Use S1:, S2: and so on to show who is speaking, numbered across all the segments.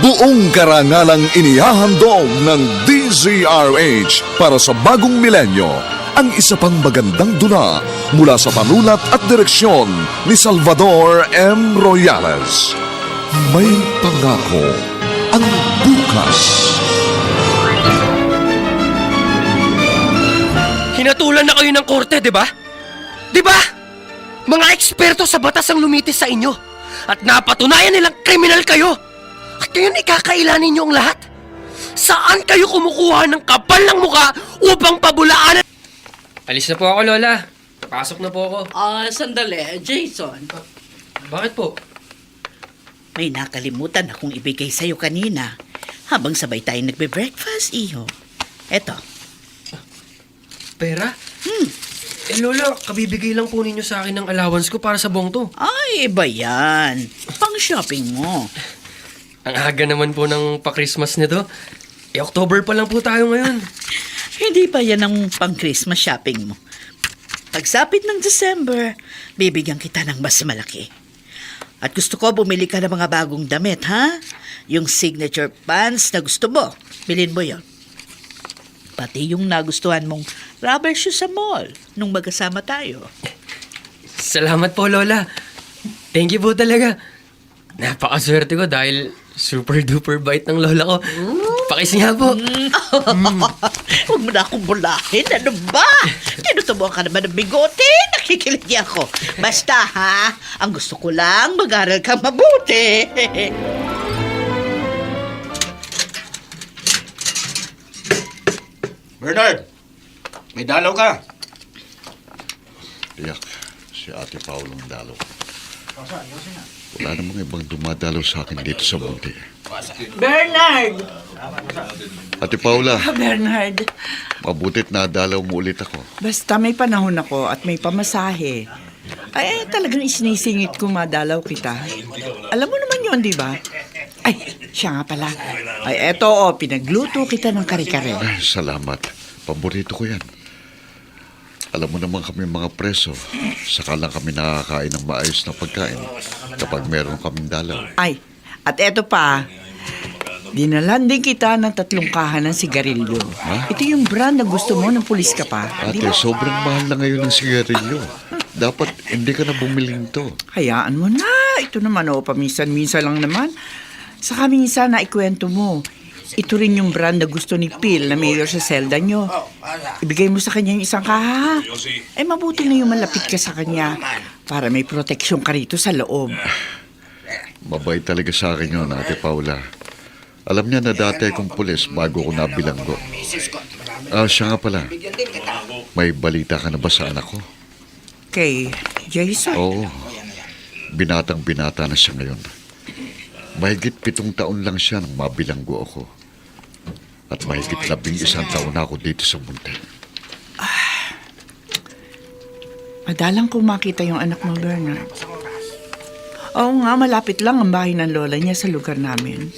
S1: Buong karangalang inihahandog ng DZRH para sa bagong milenyo ang isa pang magandang dula mula sa panulat at direksyon ni Salvador M. Royales. May pangako ang bukas.
S2: Hinatulan na kayo ng korte, di ba? Di ba? Mga eksperto sa batas ang lumitis sa inyo at napatunayan nilang kriminal kayo. At ngayon ikakailanin niyo ang lahat? Saan kayo kumukuha ng kapal ng muka upang pabulaanan? Alis na po ako, Lola. Pasok na po ako.
S3: Sandali. Jason,
S2: Bakit po?
S3: may nakalimutan akong ibigay sa'yo kanina habang sabay tayong nagbe-breakfast, iho. Eto.
S2: Pera? Lola, kabibigay lang po ninyo sa akin ng allowance ko para sa buong to.
S3: Ay, iba yan. Pang-shopping mo.
S2: Ang aga naman po ng pa-Christmas nito. October pa lang po tayo ngayon.
S3: Hindi pa yan ang pang-Christmas shopping mo. Pagsapit ng December, bibigyan kita ng mas malaki. At gusto ko bumili ka ng mga bagong damit, ha? Yung signature pants na gusto mo, bilhin mo yon. Pati yung nagustuhan mong rubber shoes sa mall nung magkasama tayo.
S2: Salamat po, Lola. Thank you po talaga. Napakaswerte ko dahil super duper bait ng lola ko. Pakis nga po.
S3: Huwag mo na akong bulahin. Ano ba? Tinutubuan ka naman ng bigote. Nakikilig ako. Basta ha, ang gusto ko lang mag-aral kang mabuti.
S4: Bernard, may dalaw ka.
S5: Tiyak, si Ate Paulong dalaw. Wala namang ibang dumadalaw sa akin dito sa Munti.
S3: Bernard!
S5: Ate Paula,
S6: Bernard,
S5: mabutit na dalaw mo ulit ako.
S6: basta may panahon ako at may pamasahe. Ay, talagang isinisingit ko madalaw kita. Alam mo naman yun, di ba? Ay, siya nga pala. Ay, eto pinagluto kita ng kare-kare.
S5: Ay, salamat. Paborito ko yan. Alam mo naman kami mga preso, saka lang kami nakakain ng maayos na pagkain kapag meron kaming dalaw.
S6: Ay, at eto pa, dinalan din kita ng 3 kahan ng sigarilyo.
S5: Ha?
S6: Ito yung brand na gusto mo ng pulis ka pa.
S5: Ate,
S6: Di ba?
S5: sobrang mahal na ngayon ng sigarilyo. Dapat hindi ka na bumili nito.
S6: Hayaan mo na. Ito naman, paminsan-minsan lang naman. Saka minsan na ikwento mo. Ito rin yung brand na gusto ni Phil na mayor sa selda nyo. Ibigay mo sa kanya yung 1 kaha. Eh, mabuti na yung malapit ka sa kanya para may proteksyon ka rito sa loob.
S5: Mabait talaga sa akin yun, Ate Paula. Alam niya na dati akong pulis bago ko nabilanggo. Siya nga pala. May balita ka na ba sa anak ko?
S6: Kay Jason?
S5: Oo. Binatang-binata na siya ngayon. Mahigit 7 taon lang siya nang mabilanggo ako. At mahigit 11 taon na ako dito sa Munti.
S6: Madalang ko makita yung anak mo, Bernard. Oo nga, malapit lang ang bahay ng lola niya sa lugar namin.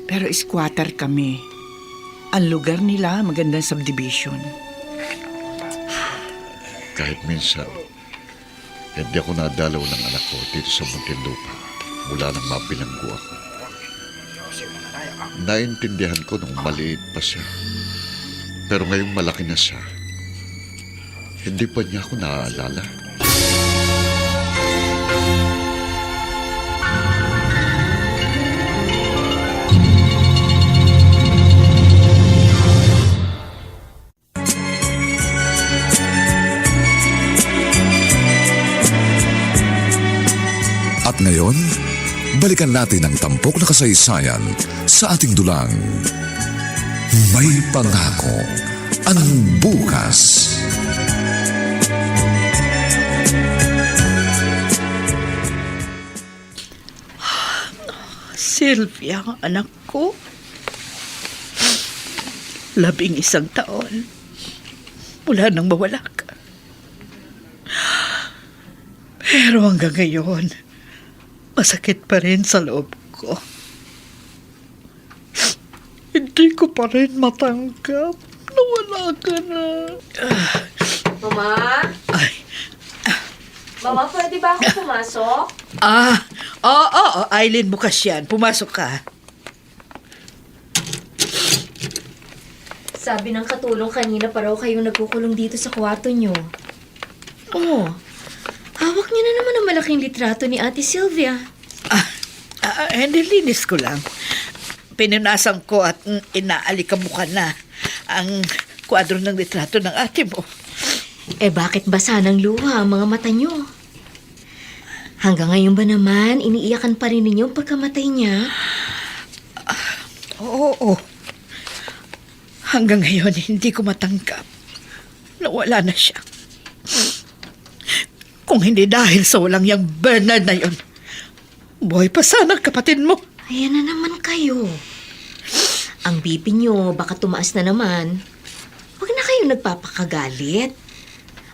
S6: Pero squatter kami. Ang lugar nila, magandang subdivision.
S5: Kahit minsan, hindi ako nadalaw ng anak ko dito sa Muntinlupa mula nang mabilanggo ako. Naintindihan ko nung maliit pa siya. Pero ngayong malaki na siya, hindi pa niya ako naaalala.
S1: At ngayon, balikan natin ang tampok na kasaysayan sa ating dulang. May pangako ang bukas.
S3: Sylvia, anak ko. 11 taon. Mula nang mawala ka. Pero hanggang ngayon, masakit pa rin sa loob ko. Hindi ko pa rin matanggap na wala ka na.
S7: Mama?
S3: Ay,
S7: Mama, pwede ba ako pumasok?
S3: oo, Aileen, bukas yan. Pumasok ka.
S7: Sabi ng katulong kanina pa raw kayong nagkukulong dito sa kwarto nyo. Oh, hawak niyo na naman ang malaking litrato ni Ate Sylvia.
S3: Nilinis ko lang. Pinunasan ko at inaalikamukan na ang kwadro ng litrato ng ate mo.
S7: Eh bakit basa ng luha ang mga mata nyo? Hanggang ngayon ba naman, iniiyakan pa rin ninyo ang pagkamatay niya?
S3: Oo. Hanggang ngayon, hindi ko matanggap na wala na siya. Kung hindi dahil sa walang yang Bernard na yon, buhay pa sana ang kapatid mo.
S7: Ayan na naman kayo. Ang BP nyo baka tumaas na naman. Huwag na kayo nagpapakagalit.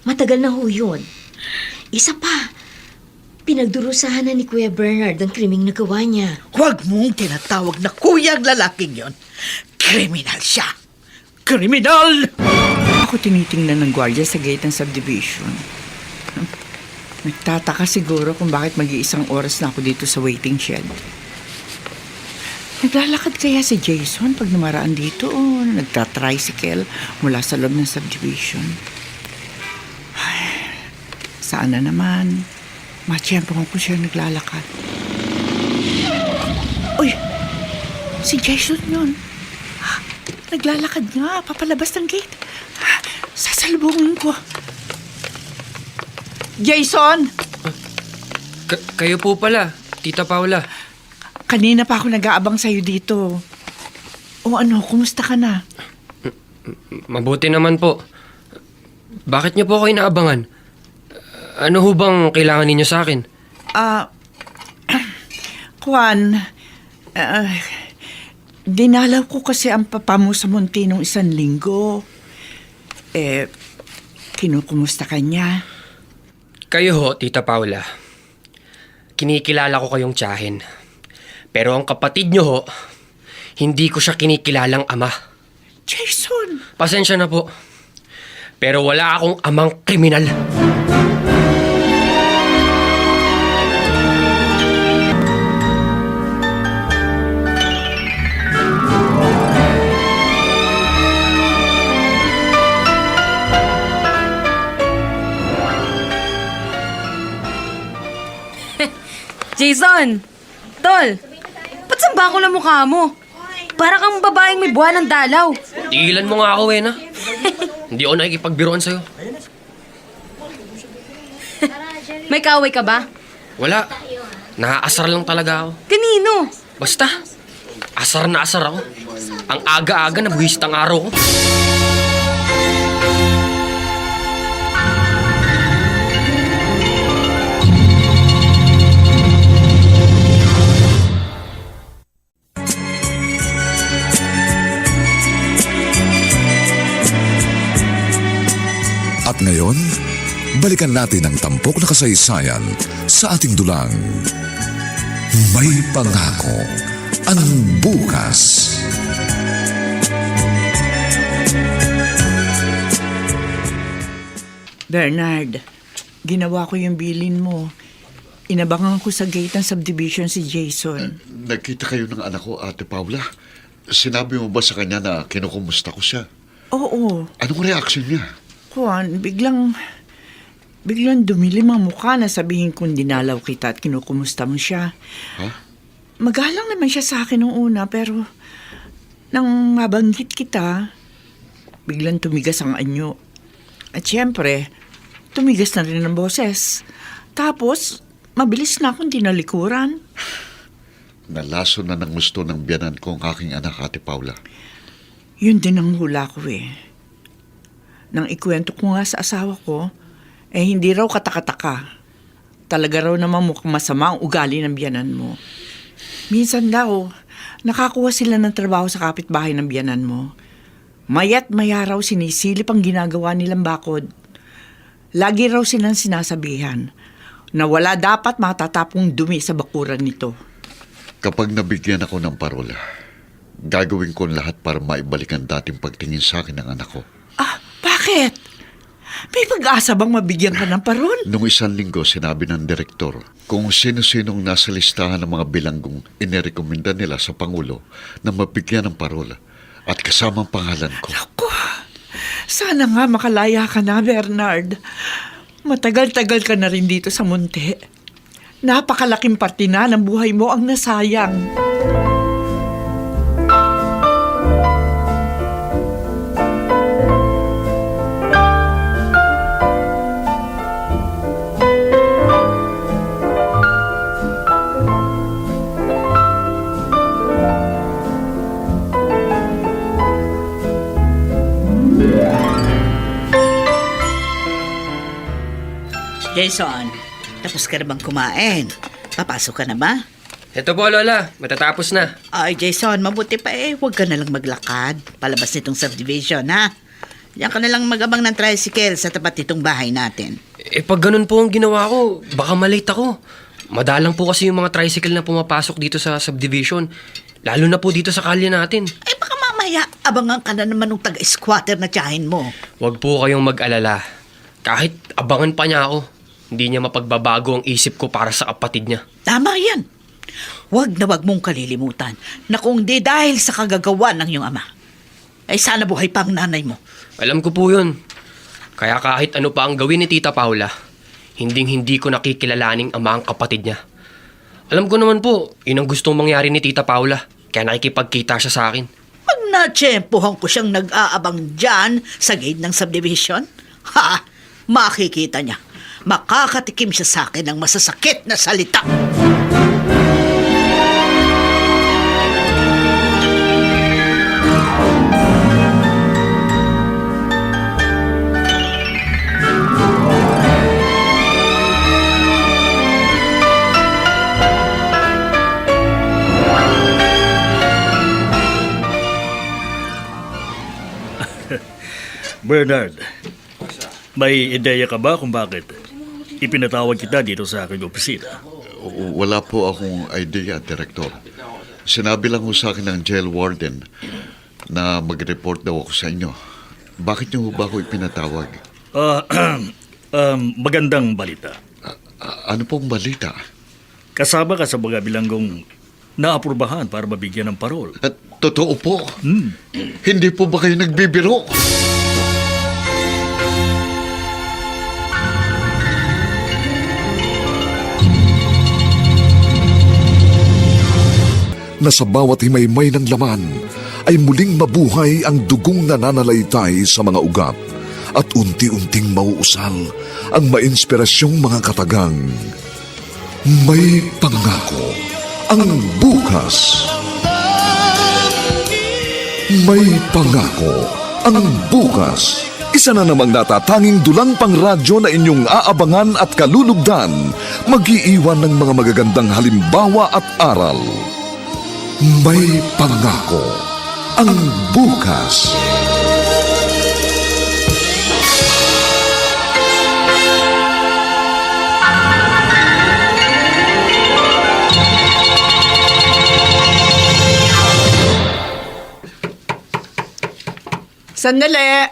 S7: Matagal na ho yun. Isa pa, pinagdurusahan na ni Kuya Bernard ang krimeng nagawa niya.
S3: Huwag mong tinatawag na kuya ang lalaking yon. Kriminal siya. Kriminal!
S6: Ako tinitingnan ng gwardiya sa gate ng subdivision. Nagtataka siguro kung bakit mag-iisang oras na ako dito sa waiting shed. Naglalakad kaya si Jason pag namaraan dito o nagtatricycle mula sa loob ng subdivision? Ay, saan na naman? Matiyempo ko siya naglalakad. Uy! Si Jason yun. Naglalakad nga, papalabas ng gate. Sasalubungin ko. Jason!
S2: Kayo po pala, Tita Paula.
S6: Kanina pa ako nag-aabang sa'yo dito. O ano, kumusta ka na?
S2: Mabuti naman po. Bakit niyo po ako inaabangan? Ano ho bang kailangan ninyo sa akin?
S6: Juan, dinalaw ko kasi ang papa mo sa Monte nung 1 linggo. Kinukumusta ka niya?
S2: Kayo ho, Tita Paula. Kinikilala ko kayong tiyahin. Pero ang kapatid niyo ho, hindi ko siya kinikilalang ama.
S6: Jason!
S2: Pasensya na po. Pero wala akong amang kriminal.
S8: Jason! Tol! Ba't samba ko na mukha mo? Para kang babaeng may buwan ng dalaw.
S2: Tigilan mo nga ako, Wena. Hindi ako nakikipagbiroan sa'yo.
S8: May kaaway ka ba?
S2: Wala. Naaasar lang talaga ako.
S8: Kanino?
S2: Basta, asar na asar ako. Ang aga-aga na buwisit ang araw ko.
S1: At ngayon, balikan natin ang tampok na kasaysayan sa ating dulang. May pangako ang bukas.
S6: Bernard, ginawa ko yung bilin mo. Inabangan ko sa gate ng subdivision si Jason.
S5: Nagkita kayo ng anak ko, Ate Paula. Sinabi mo ba sa kanya na kinukumusta ko siya?
S6: Oo.
S5: Anong reaksyon niya?
S6: Juan, biglang dumilim ang mukha na sabihin kong dinalaw kita at kinukumusta mo siya.
S5: Ha?
S6: Magalang naman siya sa akin nung una, pero nang mabanggit kita, biglang tumigas ang anyo. At syempre, tumigas na rin ang boses. Tapos, mabilis na akong dinalikuran.
S5: Nalaso na ng gusto ng biyanan ko ang aking anak, Ate Paula.
S6: Yun din ang hula ko eh. Nang ikwento ko nga sa asawa ko, hindi raw katakataka. Talaga raw naman mukhang masama ang ugali ng biyanan mo. Minsan daw, nakakuha sila ng trabaho sa kapitbahay ng biyanan mo. Maya't maya raw sinisilip ang ginagawa nilang bakod. Lagi raw silang sinasabihan na wala dapat matatapong dumi sa bakuran nito.
S5: Kapag nabigyan ako ng parola, gagawin ko ang lahat para maibalik ang dating pagtingin sa akin ng anak ko.
S6: Bakit? May pag-asa bang mabigyan ka ng parol?
S5: Noong 1 linggo, sinabi ng direktor kung sino-sinong nasa listahan ng mga bilanggong inirekomenda nila sa Pangulo na mabigyan ng parola At kasamang pangalan ko.
S6: Ako, sana nga makalaya ka na, Bernard. Matagal-tagal ka na rin dito sa munti. Napakalaking parte na ng buhay mo ang nasayang.
S3: Jason, tapos ka na bang kumain? Papasok ka na ba?
S2: Ito po, Lola. Matatapos na.
S3: Ay, Jason, mabuti pa huwag ka na lang maglakad. Palabas nitong subdivision, ha? Diyan ka na lang magabang ng tricycle sa tapat nitong bahay natin.
S2: Pag ganun po ang ginawa ko, baka malate ako. Madalang po kasi yung mga tricycle na pumapasok dito sa subdivision. Lalo na po dito sa kalye natin.
S3: Baka mamaya, abangan ka na naman ng taga-squatter na tiyahin mo.
S2: Huwag po kayong mag-alala. Kahit abangan pa niya ako, hindi niya mapagbabago ang isip ko para sa kapatid niya.
S3: Tama yan. Huwag na huwag mong kalilimutan na kung di dahil sa kagagawa ng iyong ama, ay sana buhay pa ang nanay mo.
S2: Alam ko po yun. Kaya kahit ano pa ang gawin ni Tita Paula, hindi ko nakikilalaning ama ang kapatid niya. Alam ko naman po, yun ang gustong mangyari ni Tita Paula. Kaya nakikipagkita siya sa akin.
S3: Pag natsyempohan ko siyang nag-aabang dyan sa gate ng subdivision, makikita niya. Makakatikim siya sa akin ng masasakit na salita.
S9: Bernard, may ideya ka ba kung bakit ipinatawag kita dito sa aking opisina?
S5: Wala po akong idea, Direktor. Sinabi lang ho sa akin ng jail warden na mag-report daw ako sa inyo. Bakit niyo ba ako ipinatawag?
S9: Magandang balita.
S5: Ano pong balita?
S9: Kasama ka sa mga bilanggong naaprubahan para mabigyan ng parol.
S5: At totoo po. Hindi po ba kayo nagbibiro?
S1: Na sa bawat himaymay ng laman ay muling mabuhay ang dugong nananalaytay sa mga ugat at unti-unting mauusal ang mainspirasyong mga katagang. May pangako ang bukas. May pangako ang bukas. Isa na namang natatanging dulang pang radyo na inyong aabangan at kalulugdan, mag-iiwan ng mga magagandang halimbawa at aral. May pangako ang bukas.
S6: Sandali!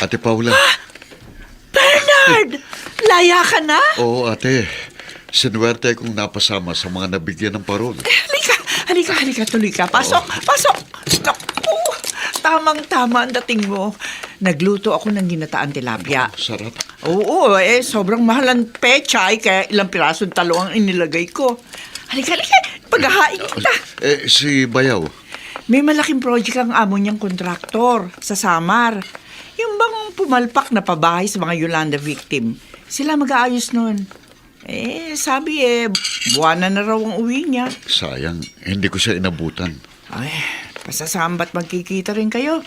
S5: Ate Paula.
S6: Bernard! Laya ka na?
S5: Oo, ate. Sinuwerte kong napasama sa mga nabigyan ng parol.
S6: Halika, tuloy ka. Pasok! Naku, tamang-tama ang dating mo. Nagluto ako ng ginataan tilapia.
S5: Sarap.
S6: Oo, sobrang mahal ang pechay, kaya ilang pirasong talo ang inilagay ko. Halika, paghahain kita.
S5: Si Bayaw.
S6: May malaking project ang amo niyang kontraktor sa Samar. Yung bang pumalpak na pabahay sa mga Yolanda victim. Sila mag-aayos nun. Sabi buwanan na raw ang uwi niya.
S5: Sayang, hindi ko siya inabutan.
S6: Ay, pasasamba't magkikita rin kayo.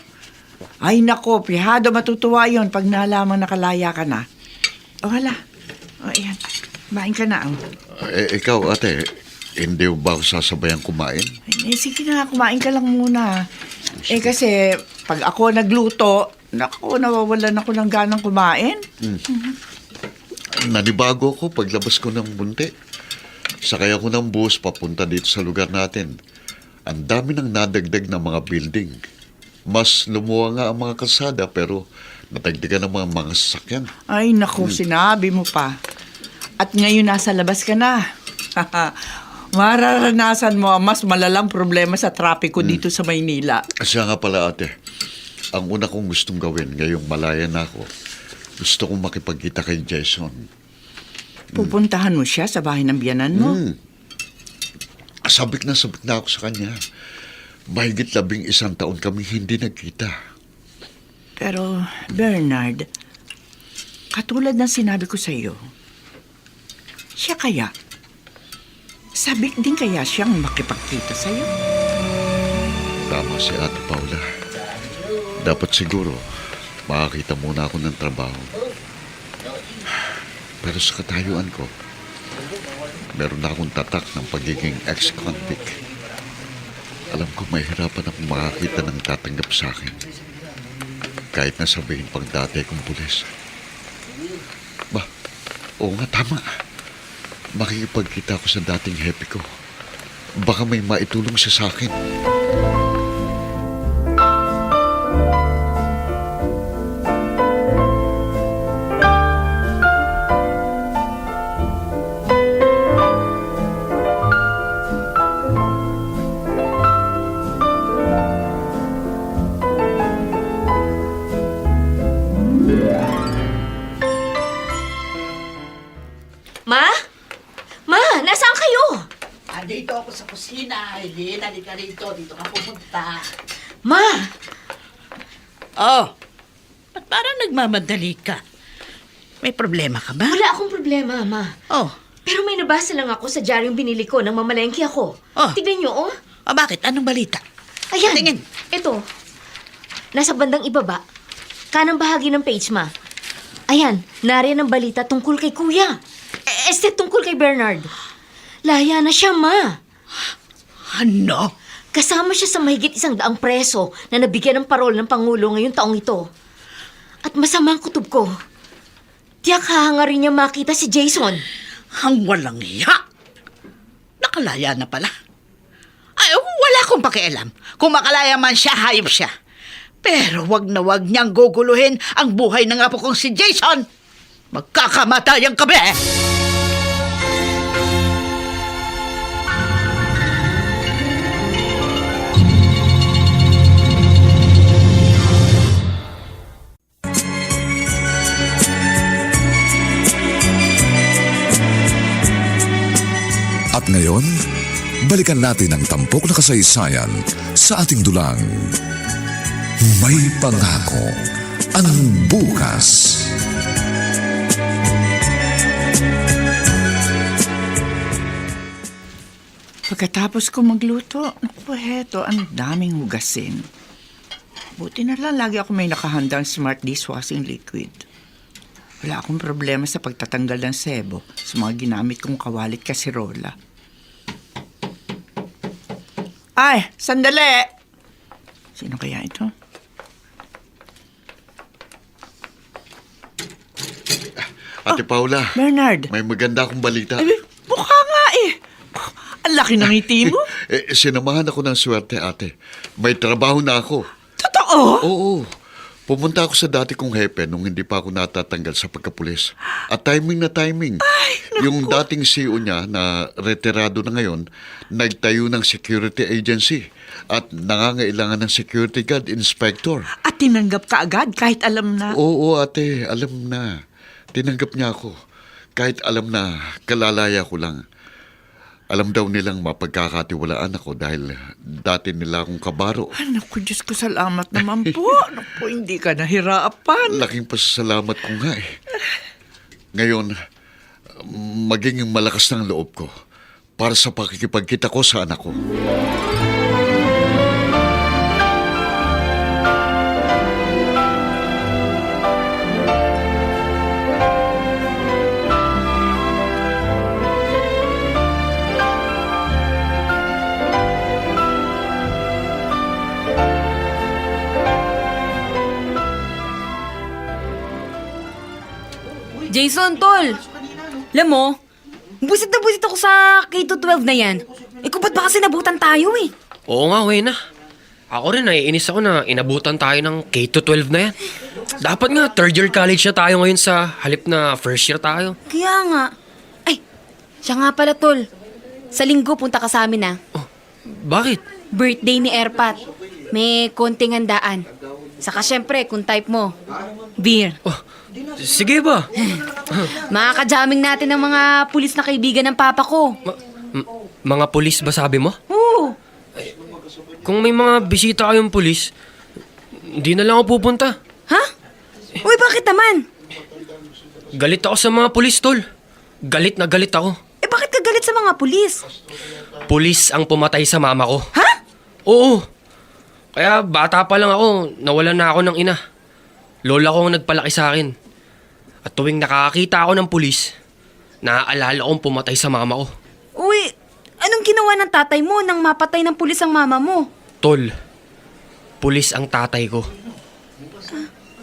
S6: Ay nako, pihado matutuwa yon pag nalaman nakalaya ka na. O hala, ayan, kumain ka na.
S5: Ikaw, ate, hindi ba ako sasabayang kumain?
S6: Sige na, kumain ka lang muna. Kasi pag ako nagluto, naku, nawawalan ako ng ganang kumain.
S5: Nanibago ako paglabas ko ng bunti. Sakay ako ng bus papunta dito sa lugar natin. Ang dami ng nadagdag na mga building. Mas lumuwa nga ang mga kalsada pero natagdagan ng mga sasakyan.
S6: Ay, naku, sinabi mo pa. At ngayon nasa labas ka na. Mararanasan mo ang mas malalang problema sa trapiko dito sa Maynila.
S5: Siya nga pala, ate. Ang una kong gustong gawin ngayong malaya na ako, gusto kong makipagkita kay Jason.
S6: Pupuntahan mo siya sa bahay ng biyanan mo.
S5: Sabik na ako sa kanya. Mahigit 11 taon kami hindi nagkita.
S6: Pero, Bernard, katulad ng sinabi ko sa iyo, siya kaya? Sabik din kaya siyang makipagkita sa iyo?
S5: Tama si Ate Paula. Dapat siguro makakita muna ako ng trabaho. Pero sa katayuan ko, meron na akong tatak ng pagiging ex-convict. Alam ko mahirapan akong makakita ng tatanggap sa akin. Kahit na sabihin pang dati kong pulis. Oo nga, tama. Makikipagkita ako sa dating happy ko. Baka may maitulong siya sa akin.
S7: Ma? Ma, nasaan kayo?
S3: Andito ako sa kusina, Eileen. Halika rito. Dito ka pumunta.
S7: Ma!
S3: Oh, ba't parang nagmamadali ka? May problema ka ba?
S7: Wala akong problema, Ma.
S3: Oh,
S7: Pero may nabasa lang ako sa diaryong binili ko nang mamalengke ako.
S3: Oh.
S7: Tignan niyo, oh.
S3: bakit? Anong balita?
S7: Ayan.
S3: Tingin.
S7: Ito. Nasa bandang ibaba. Kanang bahagi ng page, Ma. Ayan, nariyan ang balita tungkol kay Kuya. Tungkol kay Bernard. Laya na siya, Ma.
S3: Ano?
S7: Kasama siya sa mahigit 100 preso na nabigyan ng parol ng Pangulo ngayong taong ito. At masama ang kutob ko. Tiyak hahangarin niya makita si Jason.
S3: Ang walang hiya. Nakalaya na pala. Ay, wala akong pakialam. Kung makalaya man siya, hayop siya. Pero wag na wag niyang guguluhin ang buhay ng apo kong si Jason. Magkakamatayang kami.
S1: At ngayon, balikan natin ang tampok na kasaysayan sa ating dulang. May pangako ang bukas.
S6: Pagkatapos ko magluto, naku, heto, ang daming hugasin. Buti na lang lagi ako may nakahandang smart dishwashing liquid. Wala akong problema sa pagtatanggal ng sebo sa mga ginamit kong kawalit kasirola. Ay, sandali! Sino kaya ito?
S5: Ate Paula,
S6: Bernard!
S5: may maganda akong balita.
S6: Ay, mukha nga eh! Ang laki ng ngiti mo.
S5: Sinamahan ako ng swerte, ate. May trabaho na ako.
S6: Totoo?
S5: Oo. Pumunta ako sa dati kong hepe nung hindi pa ako natatanggal sa pagkapulis. At timing na timing. Yung dating CEO niya na retirado na ngayon, nagtayo ng security agency at nangangailangan ng security guard inspector.
S6: At tinanggap ka agad kahit alam na.
S5: Oo, ate. Alam na. Tinanggap niya ako. Kahit alam na kalalaya ko lang. Alam daw nilang mapagkakatiwalaan ako dahil dati nila akong kabaro.
S6: Ay, naku, Diyos ko, salamat naman po. Naku, hindi ka nahirapan.
S5: Laking pasasalamat ko nga eh. Ngayon, maging malakas ng loob ko para sa pakikipagkita ko sa anak ko.
S8: Jason, tol! Alam mo, busit na busit ako sa K-12 na yan. Kung ba't ba kasi nabutan tayo eh?
S2: Oo nga, Wena. Ako rin, naiinis ako na inabutan tayo ng K-12 na yan. Dapat nga, third year college na tayo ngayon sa halip na first year tayo.
S8: Kaya nga. Ay, siya nga pala, tol. sa linggo punta ka sa amin ah.
S2: Bakit?
S8: Birthday ni Erpat. May konting handaan. Saka syempre, kung type mo, beer.
S2: Sige ba?
S8: Makakajaming natin ng mga pulis na kaibigan ng papa ko.
S2: Mga pulis ba sabi mo?
S8: Oo.
S2: Kung may mga bisita kayong pulis, hindi na lang ako pupunta.
S8: Ha? Uy, bakit naman?
S2: Galit ako sa mga pulis, tol. Galit na galit ako.
S8: Eh, bakit ka galit sa mga pulis?
S2: Pulis ang pumatay sa mama ko.
S8: Ha?
S2: Oo. Kaya bata pa lang ako, nawalan na ako ng ina. Lola ko ang nagpalaki sa akin. At tuwing nakakita ako ng pulis, naaalala kong pumatay sa mama ko.
S8: Uy, anong ginawa ng tatay mo nang mapatay ng pulis ang mama mo?
S2: Tol, pulis ang tatay ko.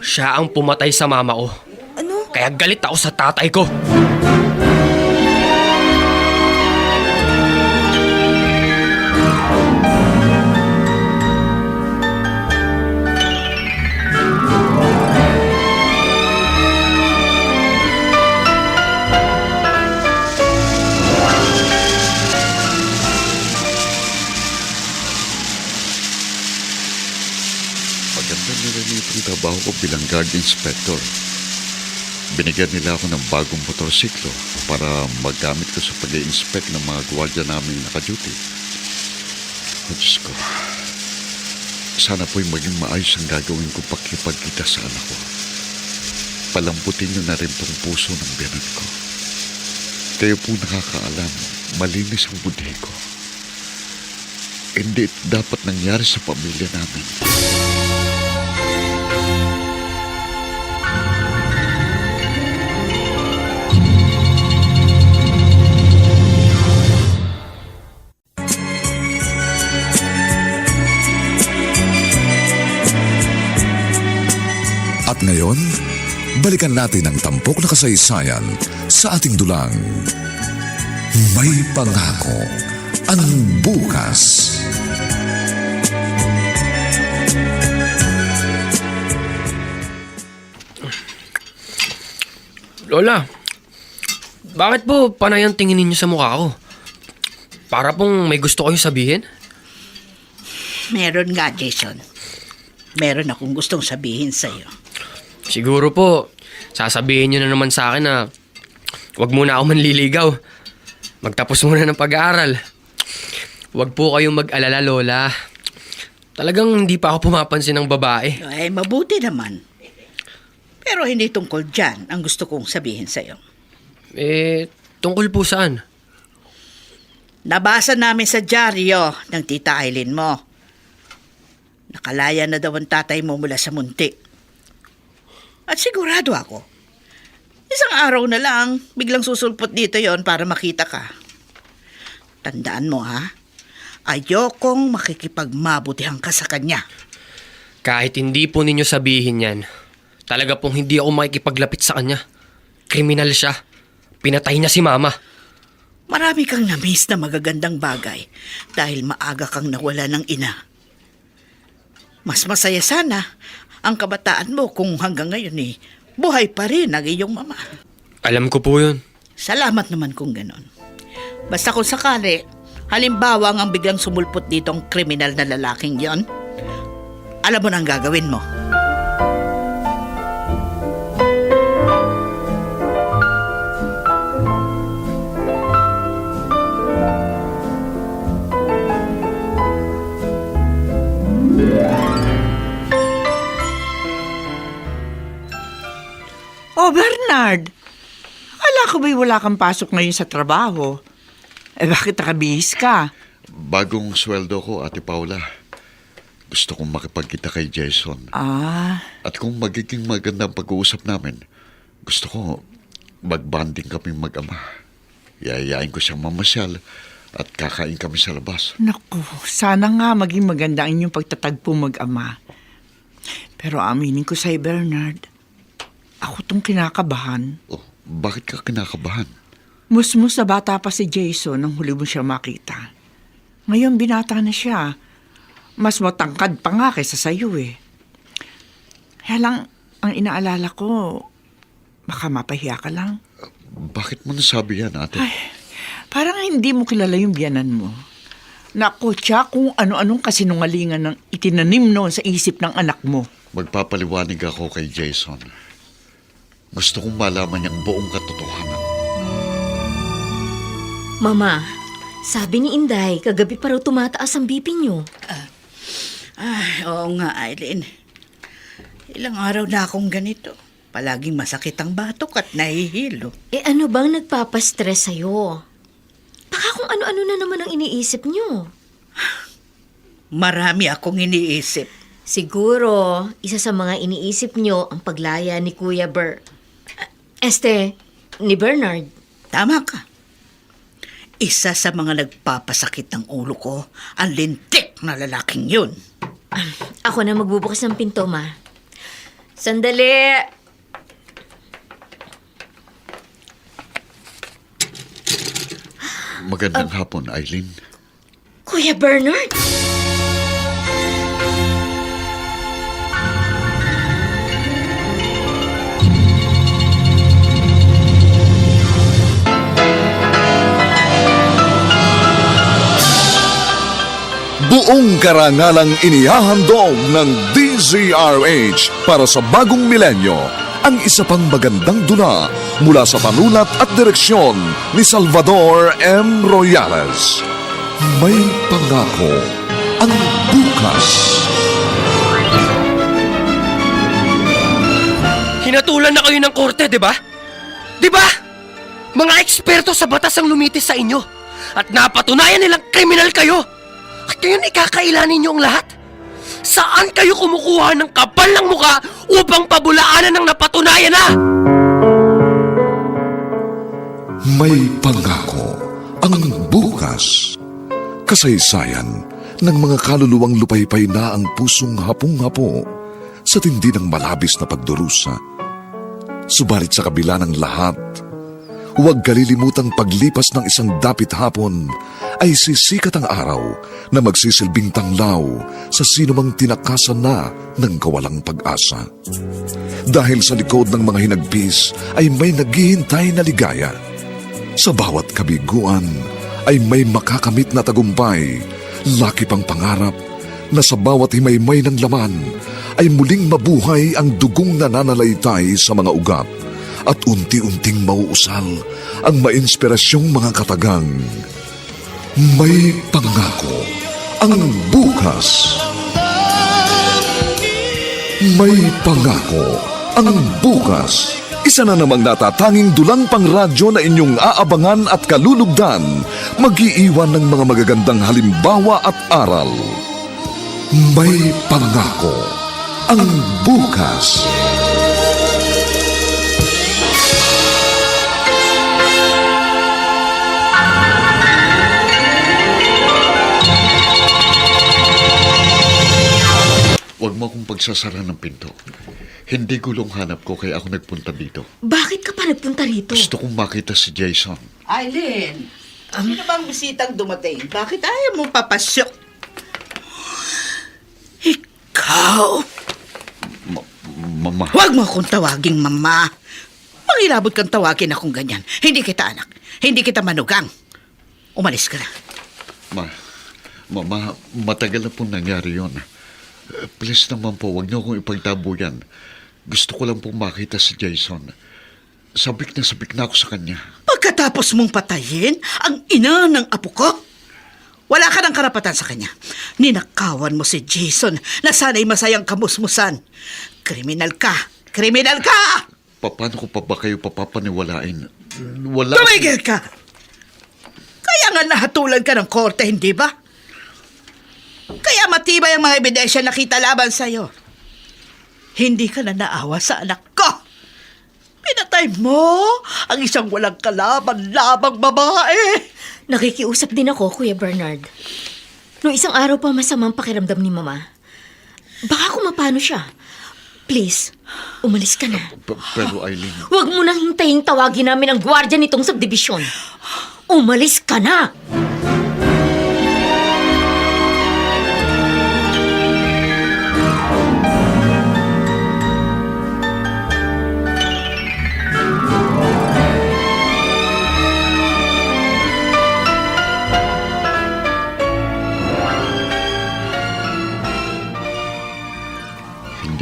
S2: Siya ang pumatay sa mama ko.
S8: Ano?
S2: Kaya galit ako sa tatay ko.
S5: Maganda nila nitong trabaho ko bilang guard inspector. Binigyan nila ako ng bagong motorsiklo para magamit ko sa pag-i-inspect ng mga gwardiya naming naka-duty. O Diyos ko, sana po'y maging maayos ang gagawin ko pakipagkita sa anak ko. Palambutin niyo na rin pong puso ng biyanan ko. Kayo po nakakaalam, malinis ang budhi ko. Hindi ito dapat nangyari sa pamilya namin.
S1: At ngayon, balikan natin ang tampok na kasaysayan sa ating dulang. May pangako ang bukas.
S2: Lola, bakit po panay ang tingin ninyo sa mukha ko? Para pong may gusto kayong sabihin?
S3: Meron nga, Jason. Meron akong gustong sabihin sa'yo.
S2: Siguro po, sasabihin nyo na naman sa akin na wag muna ako manliligaw. Magtapos muna ng pag-aaral. Wag po kayong mag-alala, Lola. Talagang hindi pa ako pumapansin ng babae.
S3: Ay, mabuti naman. Pero hindi tungkol dyan ang gusto kong sabihin sa'yo.
S2: Tungkol po saan?
S3: Nabasa namin sa dyaryo ng tita Aileen mo. Nakalaya na daw ang tatay mo mula sa munti. At sigurado ako, isang araw na lang, biglang susulpot dito yon para makita ka. Tandaan mo ha, ayokong makikipagmabutihan ka sa kanya.
S2: Kahit hindi po ninyo sabihin yan, talaga pong hindi ako makikipaglapit sa kanya. Kriminal siya. Pinatay niya si Mama.
S3: Marami kang na-miss na magagandang bagay dahil maaga kang nawala ng ina. Mas masaya sana ang kabataan mo kung hanggang ngayon buhay pa rin ang iyong mama.
S2: Alam ko po yun.
S3: Salamat naman kung ganon. Basta kung sakali, halimbawa ang biglang sumulpot dito ang kriminal na lalaking yon, alam mo na ang gagawin mo.
S6: Oh, Bernard. Ala ko ba'y wala kang pasok ngayon sa trabaho? Bakit nakabihis ka?
S5: Bagong sweldo ko, Ate Paula. Gusto kong makipagkita kay Jason.
S6: Ah,
S5: At kung magiging magandang pag-uusap namin, gusto ko mag-bonding kami mag-ama. Yayayain ko siyang mamasyal at kakain kami sa labas.
S6: naku, sana nga maging maganda ang inyong pagtatagpo mag-ama. Pero aminin ko sa'yo, Bernard, ako tong kinakabahan.
S5: Oh, bakit ka kinakabahan?
S6: Musmus na bata pa si Jason nang huli mo siya makita. Ngayon binata na siya. Mas matangkad pa nga kaysa sa'yo eh. Kaya lang, ang inaalala ko, baka mapahiya ka lang.
S5: Bakit mo nasabi yan, ate?
S6: Ay, Parang hindi mo kilala yung biyanan mo. Naku, siya kung ano-anong kasinungalingan ng itinanim noon sa isip ng anak mo.
S5: Magpapaliwanag ako kay Jason. Gusto kong malaman niyang buong katotohanan.
S7: Mama, sabi ni Inday, kagabi pa raw tumataas ang BP niyo.
S3: Ay, oo nga, Eileen. Ilang araw na akong ganito. Palaging masakit ang batok at nahihilo.
S7: Eh ano bang nagpapastress sa'yo? Baka kung ano-ano na naman ang iniisip niyo.
S3: Marami akong iniisip.
S7: Siguro, isa sa mga iniisip niyo ang paglaya ni Kuya ni Bernard.
S3: Tama ka. Isa sa mga nagpapasakit ng ulo ko, ang lintik na lalaking yun.
S7: Ako na magbubukas ng pinto, Ma. Sandali!
S5: Magandang hapon, Eileen.
S7: Kuya Bernard!
S1: Buong karangalang inihahandog ng DZRH para sa bagong milenyo ang isa pang magandang dula mula sa panulat at direksyon ni Salvador M. Royales. May pangako ang bukas.
S2: Hinatulan na kayo ng korte, di ba? Di ba? Mga eksperto sa batas ang lumitis sa inyo at napatunayan nilang kriminal kayo. At ngayon ikakailanin niyo ang lahat? Saan kayo kumukuha ng kapal ng muka upang pabulaanan ng napatunayan na?
S1: May pangako ang bukas. Kasaysayan ng mga kaluluwang lupaypay na ang pusong hapong-hapo sa tindi ng malabis na pagdurusa. Subalit sa kabila ng lahat, huwag kalilimutang paglipas ng isang dapit hapon ay sisikat ang araw na magsisilbing tanglaw sa sinumang tinakasan na ng kawalang pag-asa. Dahil sa likod ng mga hinagpis ay may naghihintay na ligaya. Sa bawat kabiguan ay may makakamit na tagumpay, laki pang pangarap na sa bawat himaymay ng laman ay muling mabuhay ang dugong nananalaytay sa mga ugat at unti-unting mauusal ang mainspirasyong mga katagang. May pangako ang bukas. May pangako ang bukas. Isa na namang natatanging dulang pangradyo na inyong aabangan at kalulugdan, mag-iiwan ng mga magagandang halimbawa at aral. May pangako ang bukas.
S5: Huwag mo akong pagsasara ng pinto. Hindi gulong hanap ko kaya ako nagpunta dito.
S7: Bakit ka pa nagpunta rito?
S5: Gusto kong makita si Jason.
S3: Eileen, sino bang bisitang dumating? Bakit ayaw mo papasok? Ikaw?
S5: Mama.
S3: Huwag mo akong tawaging mama. Mangilabot kang tawagin akong ganyan. Hindi kita anak. Hindi kita manugang. Umalis ka na.
S5: Mama, matagal na pong nangyari yun. Please naman po, huwag niyo akong ipagtabo yan. Gusto ko lang pong makita si Jason. Sabik na ako sa kanya.
S3: Pagkatapos mong patayin ang ina ng apo ko, wala ka ng karapatan sa kanya. Ninakawan mo si Jason na sana'y masayang kamusmusan. Kriminal ka! Kriminal ka!
S5: Paano ko pa ba kayo papapaniwalain? Wala...
S3: Tumigil ka! Kaya nga nahatulan ka ng korte, hindi ba? Kaya matibay ang mga ebidensya nakita laban sa'yo. Hindi ka na naawa sa anak ko. Pinatay mo ang isang walang kalaban-labang babae.
S7: Nakikiusap din ako, Kuya Bernard. Noong isang araw pa masamang pakiramdam ni Mama. Baka kung mapano siya. Please, umalis ka na.
S5: Pero Eileen...
S7: Huwag mo nang hintayin tawagin namin ang gwardiya nitong subdivision. Umalis ka na!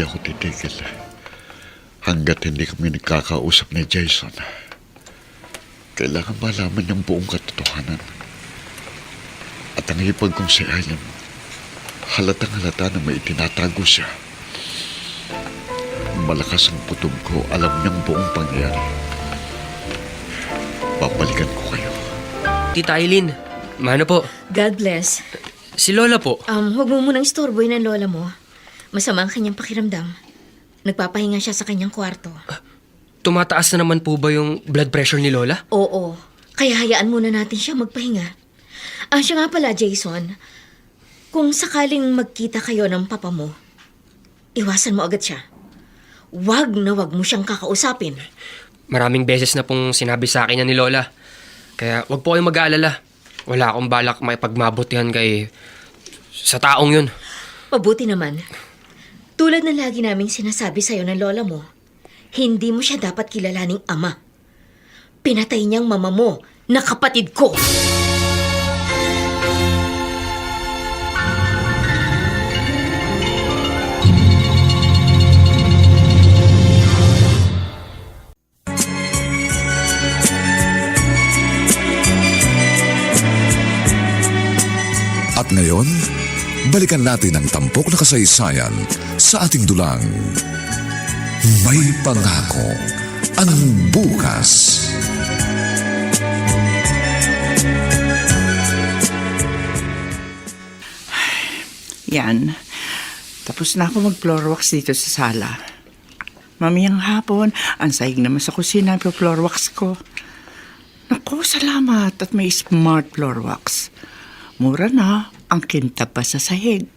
S5: ako titigil hanggat hindi kami nagkakausap ni Jason. Kailangan malaman niyang buong katotohanan. At ang hipag kong si Ayan, halatang halata na may itinatago siya. Malakas ang putob ko, alam niyang buong pangyayari. Babalikan ko kayo.
S2: Tita Eileen, mano po?
S7: God bless.
S2: Si Lola po.
S7: Huwag mo munang istorboy ng lola mo. Masama ang kanyang pakiramdam. Nagpapahinga siya sa kanyang kwarto.
S2: Tumataas na naman po ba yung blood pressure ni Lola?
S7: Oo. Kaya hayaan muna natin siya magpahinga. Siya nga pala, Jason. Kung sakaling magkita kayo ng papa mo, iwasan mo agad siya. Wag na wag mo siyang kakausapin.
S2: Maraming beses na pong sinabi sa akin yan ni Lola. Kaya wag po kayong mag-aalala. Wala akong balak makipagmabutihan kay sa taong yun.
S7: Mabuti naman. Tulad ng lagi naming sinasabi sa'yo ng lola mo, hindi mo siya dapat kilalaning ama. Pinatay niyang mama mo na kapatid ko.
S1: At ngayon, balikan natin ang tampok na kasaysayan sa ating dulang. May pangako ang bukas.
S6: Yan. Tapos na ako mag-floor wax dito sa sala. Mamayang hapon, ang sahig naman sa kusina ang floor wax ko. Naku, salamat at may smart floor wax. Mura na, ang kintab pa sa sahig.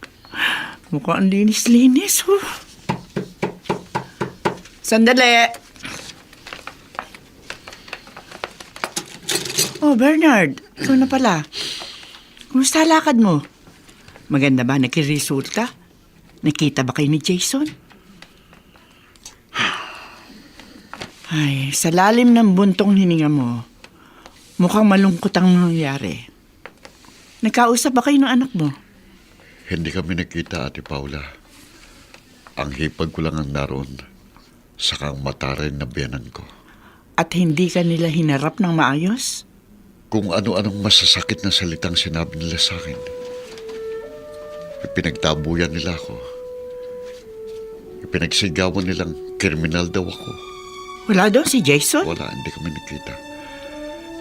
S6: Mukhang ang linis-linis, oh. Sandali! Oh, Bernard, ikaw na pala. Kumusta lakad mo? Maganda ba nagkiresulta? Nakita ba kayo ni Jason? Ay, sa lalim ng buntong hininga mo, mukhang malungkot ang nangyari. Nagkausap ba kayo ng anak mo?
S5: Hindi kami nakita, Ate Paula. Ang hipag ko lang ang naroon, saka ang mataray na biyanan ko.
S6: At hindi ka nila hinarap ng maayos?
S5: Kung ano-anong masasakit na salitang sinabi nila sa akin. Pinagtabuyan nila ako. Pinagsigawan nilang kriminal daw ako.
S6: Wala daw si Jason?
S5: Wala, hindi kami nakita.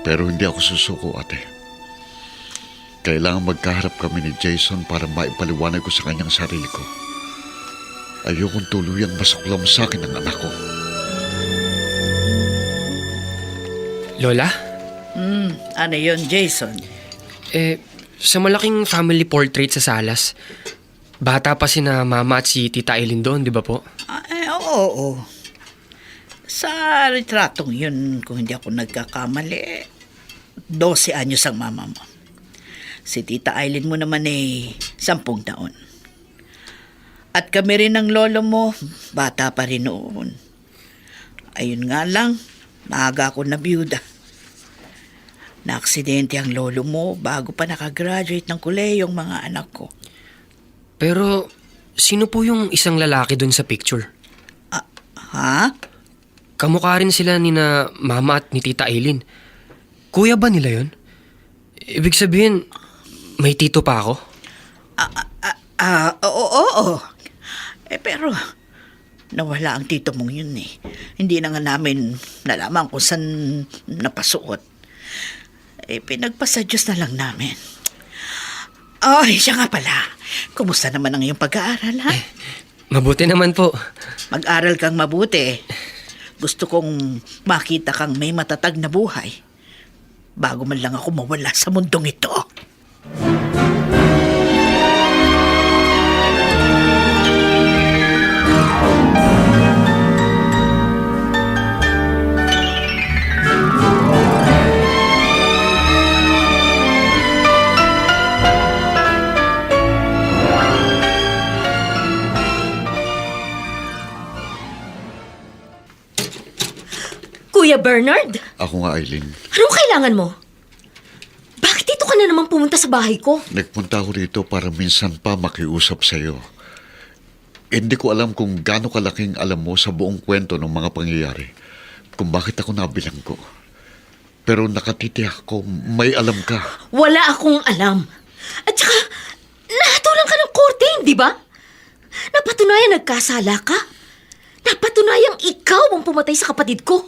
S5: Pero hindi ako susuko, ate. Kailangan magkaharap kami ni Jason para maipaliwanag ko sa kanyang sarili ko. Ayokong tuluyang masuklam sa akin ang anak ko.
S2: Lola?
S3: Ano yon, Jason?
S2: Sa malaking family portrait sa salas, bata pa sina Mama at si Tita Eileen doon, di ba po?
S3: Oo. Sa retratong yun, kung hindi ako nagkakamali, 12 anyos ang mama mo. Si Tita Eileen mo naman 10 taon. At kami rin ng lolo mo, bata pa rin noon. Ayun nga lang, maaga ako na biyuda. Na-aksidente ang lolo mo bago pa nakagraduate ng koleyong mga anak ko.
S2: Pero, sino po yung isang lalaki doon sa picture?
S3: Ha?
S2: Kamukha rin sila ni na Mama at ni Tita Eileen. Kuya ba nila yon? Ibig sabihin, may tito pa ako?
S3: Oo. Pero, nawala ang tito mong yun eh. Hindi na nga namin nalaman kung saan napasuot. Pinagpasa Diyos na lang namin. Ay, siya nga pala. Kumusta naman ang iyong pag-aaral, ha?
S2: Mabuti naman po.
S3: Mag-aral kang mabuti. Gusto kong makita kang may matatag na buhay. Bago man lang ako mawala sa mundong ito.
S7: Kuya Bernard,
S5: Ako nga, Eileen.
S7: anong kailangan mo? Bakit dito ka na naman pumunta sa bahay ko?
S5: Nagpunta ako rito para minsan pa makiusap sa'yo. Hindi ko alam kung gaano kalaking alam mo sa buong kwento ng mga pangyayari, kung bakit ako nabilanggo. Pero nakatitiyak ko, may alam ka.
S7: Wala akong alam. At saka, nahatulan ka ng korte, di ba? Napatunayan nagkasala ka. Napatunayang ikaw ang pumatay sa kapatid ko.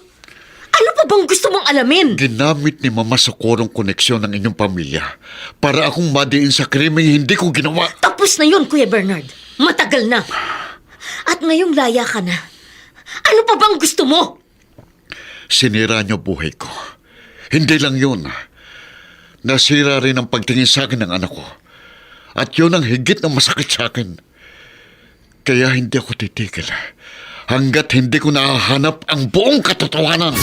S7: Ano pa bang gusto mong alamin?
S5: Ginamit ni Mama Socorro ang koneksyon ng inyong pamilya para akong madiin sa krimeng hindi ko ginawa.
S7: Tapos na yun, Kuya Bernard. Matagal na. At ngayong laya ka na. Ano pa bang gusto mo?
S5: Sinira niyo buhay ko. Hindi lang yun. Nasira rin ang pagtingin sa akin ng anak ko. At yun ang higit na masakit sa akin. Kaya hindi ako titigil hanggat hindi ko nahahanap ang buong katotohanan.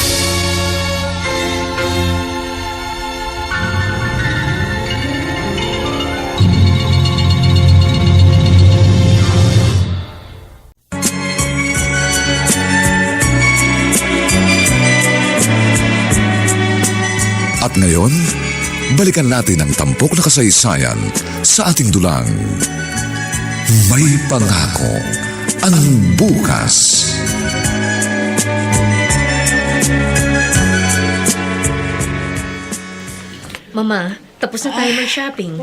S1: At ngayon, balikan natin ang tampok na kasaysayan sa ating dulang. May pangako ang bukas.
S7: Mama, tapos na tayo mag-shopping.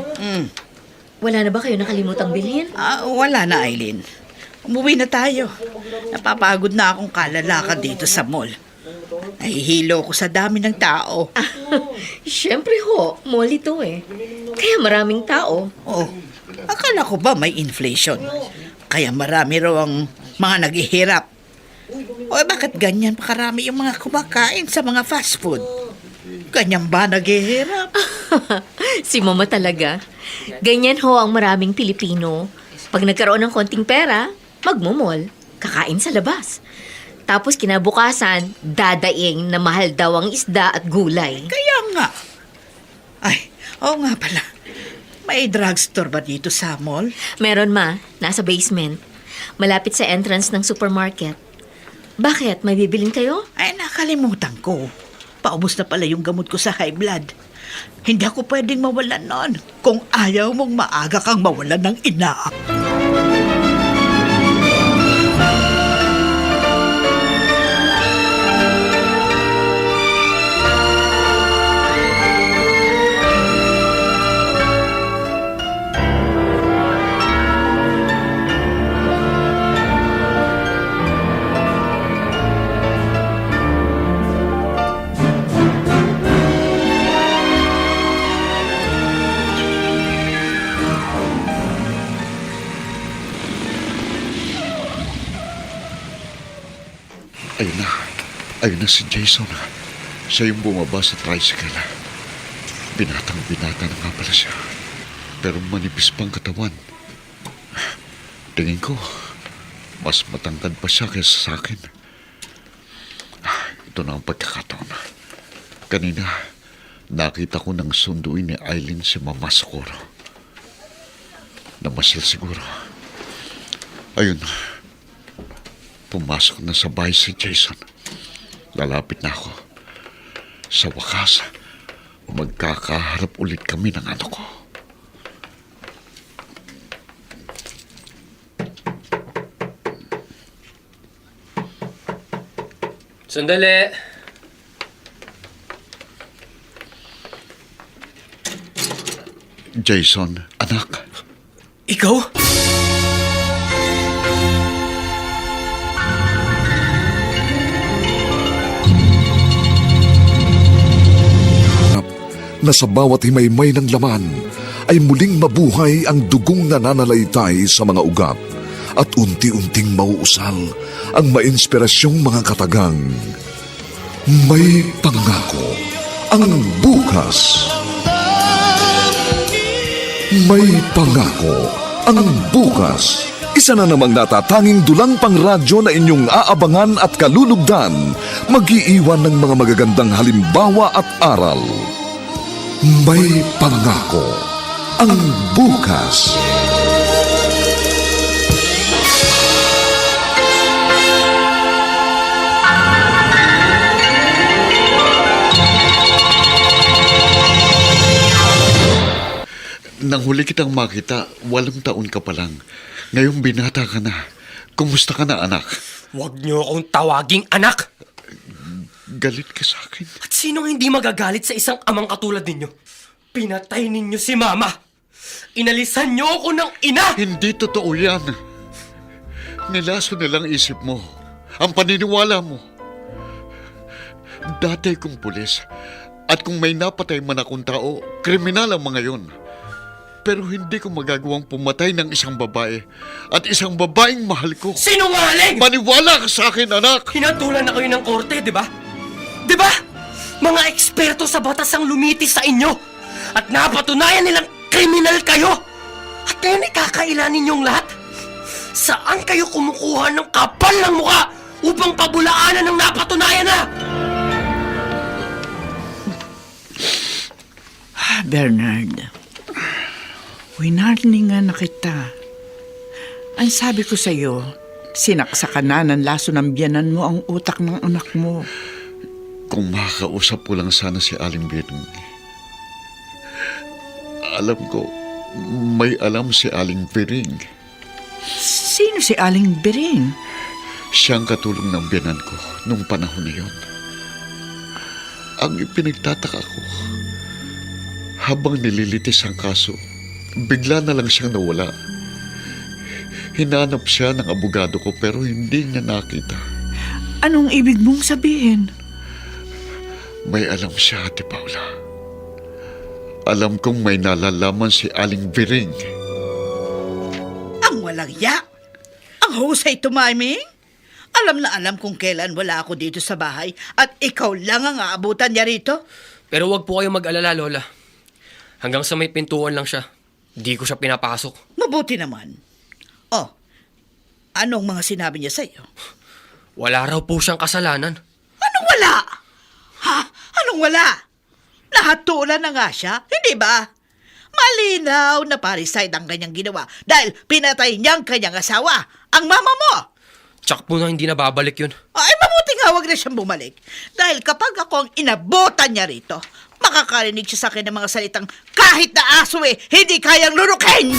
S7: Wala na ba kayo nakalimutang bilhin?
S3: Wala na, Aileen. Umuwi na tayo. Napapagod na akong kalalakad dito sa mall. Nahihilo ko sa dami ng tao.
S7: Siyempre ho, mall ito eh. Kaya maraming tao.
S3: Oh, akala ko ba may inflation? Kaya marami raw ang mga naghihirap. O bakit ganyan pa karami yung mga kumakain sa mga fast food? Ganyan ba naghihirap?
S7: Si Mama talaga. Ganyan ho ang maraming Pilipino. Pag nagkaroon ng konting pera, magmumol, kakain sa labas. Tapos kinabukasan, dadaing na mahal daw ang isda at gulay.
S3: Kaya nga. Ay, oo nga pala. May drugstore ba dito sa mall?
S7: Meron ma, nasa basement. Malapit sa entrance ng supermarket. Bakit? May bibilin kayo?
S3: Ay, nakalimutan ko. Paubos na pala yung gamot ko sa high blood. Hindi ako pwedeng mawalan nun kung ayaw mong maaga kang mawalan ng ina.
S5: Ayun na si Jason. Siya yung bumaba sa tricycle. Binatang-binata na nga pala siya. Pero manipis pang katawan. Tingin ko, mas matangkad pa siya kaysa sa akin. Ito na ang pagkakataon. Kanina, nakita ko nang sunduin ni Aileen si Mama Socorro. Namasyal siguro. Ayun, pumasok na sa bahay si Jason. Lalapit na ako. Sa wakas, magkakaharap ulit kami ng anak ko.
S2: Sandali.
S5: Jason, anak.
S2: Ikaw?
S1: Na sa bawat himaymay ng laman ay muling mabuhay ang dugong nananalaytay sa mga ugat at unti-unting mauusal ang mainspirasyong mga katagang. May pangako ang bukas. May pangako ang bukas. Isa na namang natatanging dulang pangradyo na inyong aabangan at kalulugdan, mag-iiwan ng mga magagandang halimbawa at aral. May pangako ang bukas.
S5: Nang huli kitang makita, 8 taon ka pa lang. Ngayong binata ka na. Kumusta ka na, anak?
S2: Huwag niyo akong tawaging anak!
S5: Galit ka sa akin.
S2: At sinong hindi magagalit sa isang amang katulad ninyo? Pinatay ninyo si Mama! Inalisan niyo ako ng ina!
S5: Hindi totoo yan. Nilaso nilang isip mo. Ang paniniwala mo. Dati kong pulis. At kung may napatay man akong tao, kriminal ang mga yon. Pero hindi ko magagawang pumatay ng isang babae. At isang babaeng mahal ko.
S2: Sinungaling!
S5: Maniwala ka sa akin, anak!
S2: Hinatulan na kayo ng korte, di ba? Di ba? Mga eksperto sa batas ang lumitis sa inyo. At napatunayan nilang kriminal kayo. At ngayon ikakaila ninyong lahat. Saan kayo kumukuha ng kapal ng mukha upang pabulaanan ng napatunayan na?
S6: Bernard, winarningan na kita. Ang sabi ko sa'yo, sinaksakan ng laso ng biyanan mo ang utak ng anak mo.
S5: Kung makakausap ko lang sana si Aling Biring. Alam ko, may alam si Aling Biring.
S6: Sino si Aling Biring?
S5: Siyang katulong ng biyanan ko nung panahon na yon. Ang ipinagtataka ko, habang nililitis ang kaso, bigla na lang siyang nawala. Hinanap siya ng abogado ko pero hindi niya nakita.
S6: Anong ibig mong sabihin?
S5: May alam siya, Ate Paula. Alam kong may nalalaman si Aling Biring.
S3: Ang walang ya! Ang husay tumiming! Alam na alam kung kailan wala ako dito sa bahay at ikaw lang ang aabutan niya rito.
S2: Pero wag po kayong mag-alala, Lola. Hanggang sa may pintuan lang siya. Hindi ko siya pinapasok.
S3: Mabuti naman. Oh, anong mga sinabi niya sa'yo?
S2: Wala raw po siyang kasalanan.
S3: Anong wala? Ha? Anong wala? Nahatulan na nga siya, hindi ba? Malinaw na parasite ang kanyang ginawa dahil pinatay niyang kanyang asawa, ang mama mo.
S2: Tsak po na hindi na babalik yun.
S3: Ay, mabuti nga wag na siyang bumalik. Dahil kapag ako ang inabotan niya rito, makakarinig siya sa akin ng mga salitang kahit na aso hindi kayang lurukin!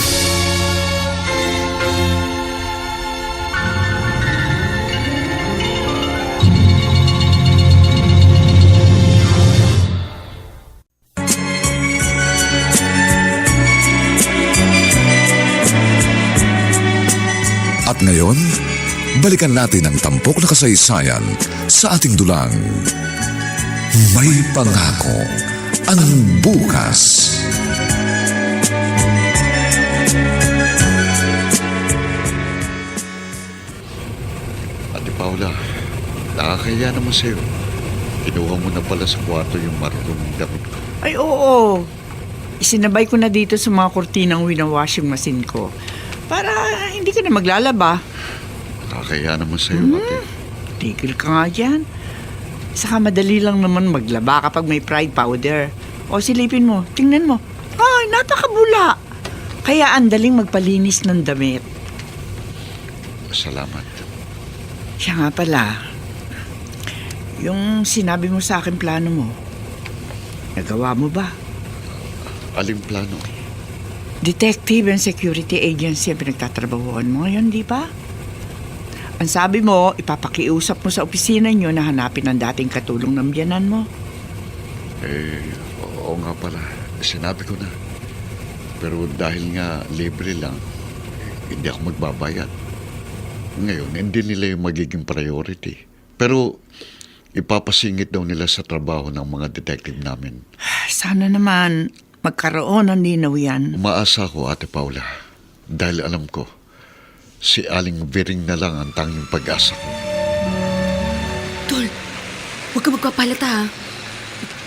S1: At ngayon, balikan natin ang tampok na kasaysayan sa ating dulang. May pangako ang bukas.
S5: Ate Paula, nakakaya naman sa'yo. Kinuha mo na pala sa kwarto yung marunong damit ko.
S6: Ay, oo. Isinabay ko na dito sa mga kurtinang winawashing machine ko. Para hindi ka na maglalaba.
S5: Nakakaya naman sa'yo, ate.
S6: Tigil ka nga dyan. Saka madali lang naman maglaba kapag may pride powder. O silipin mo, tingnan mo. Ay, napakabula. Kaya ang daling magpalinis ng damit.
S5: Salamat.
S6: Siya nga pala, yung sinabi mo sa akin plano mo, nagawa mo ba?
S5: Aling plano?
S6: Detective and security agency ang pinagtatrabahuan mo ngayon, di ba? Ang sabi mo, ipapakiusap mo sa opisina nyo na hanapin ang dating katulong ng biyanan mo.
S5: Oo nga pala. Sinabi ko na. Pero dahil nga libre lang, hindi ako magbabayad. Ngayon, hindi nila yung magiging priority. Pero ipapasingit daw nila sa trabaho ng mga detective namin.
S6: Sana naman magkaroon ng linaw yan.
S5: Umaasa ako, Ate Paula. Dahil alam ko, si Aling Biring na lang ang tanging pag-asa ko.
S8: Tol, huwag ka magpapalata ha.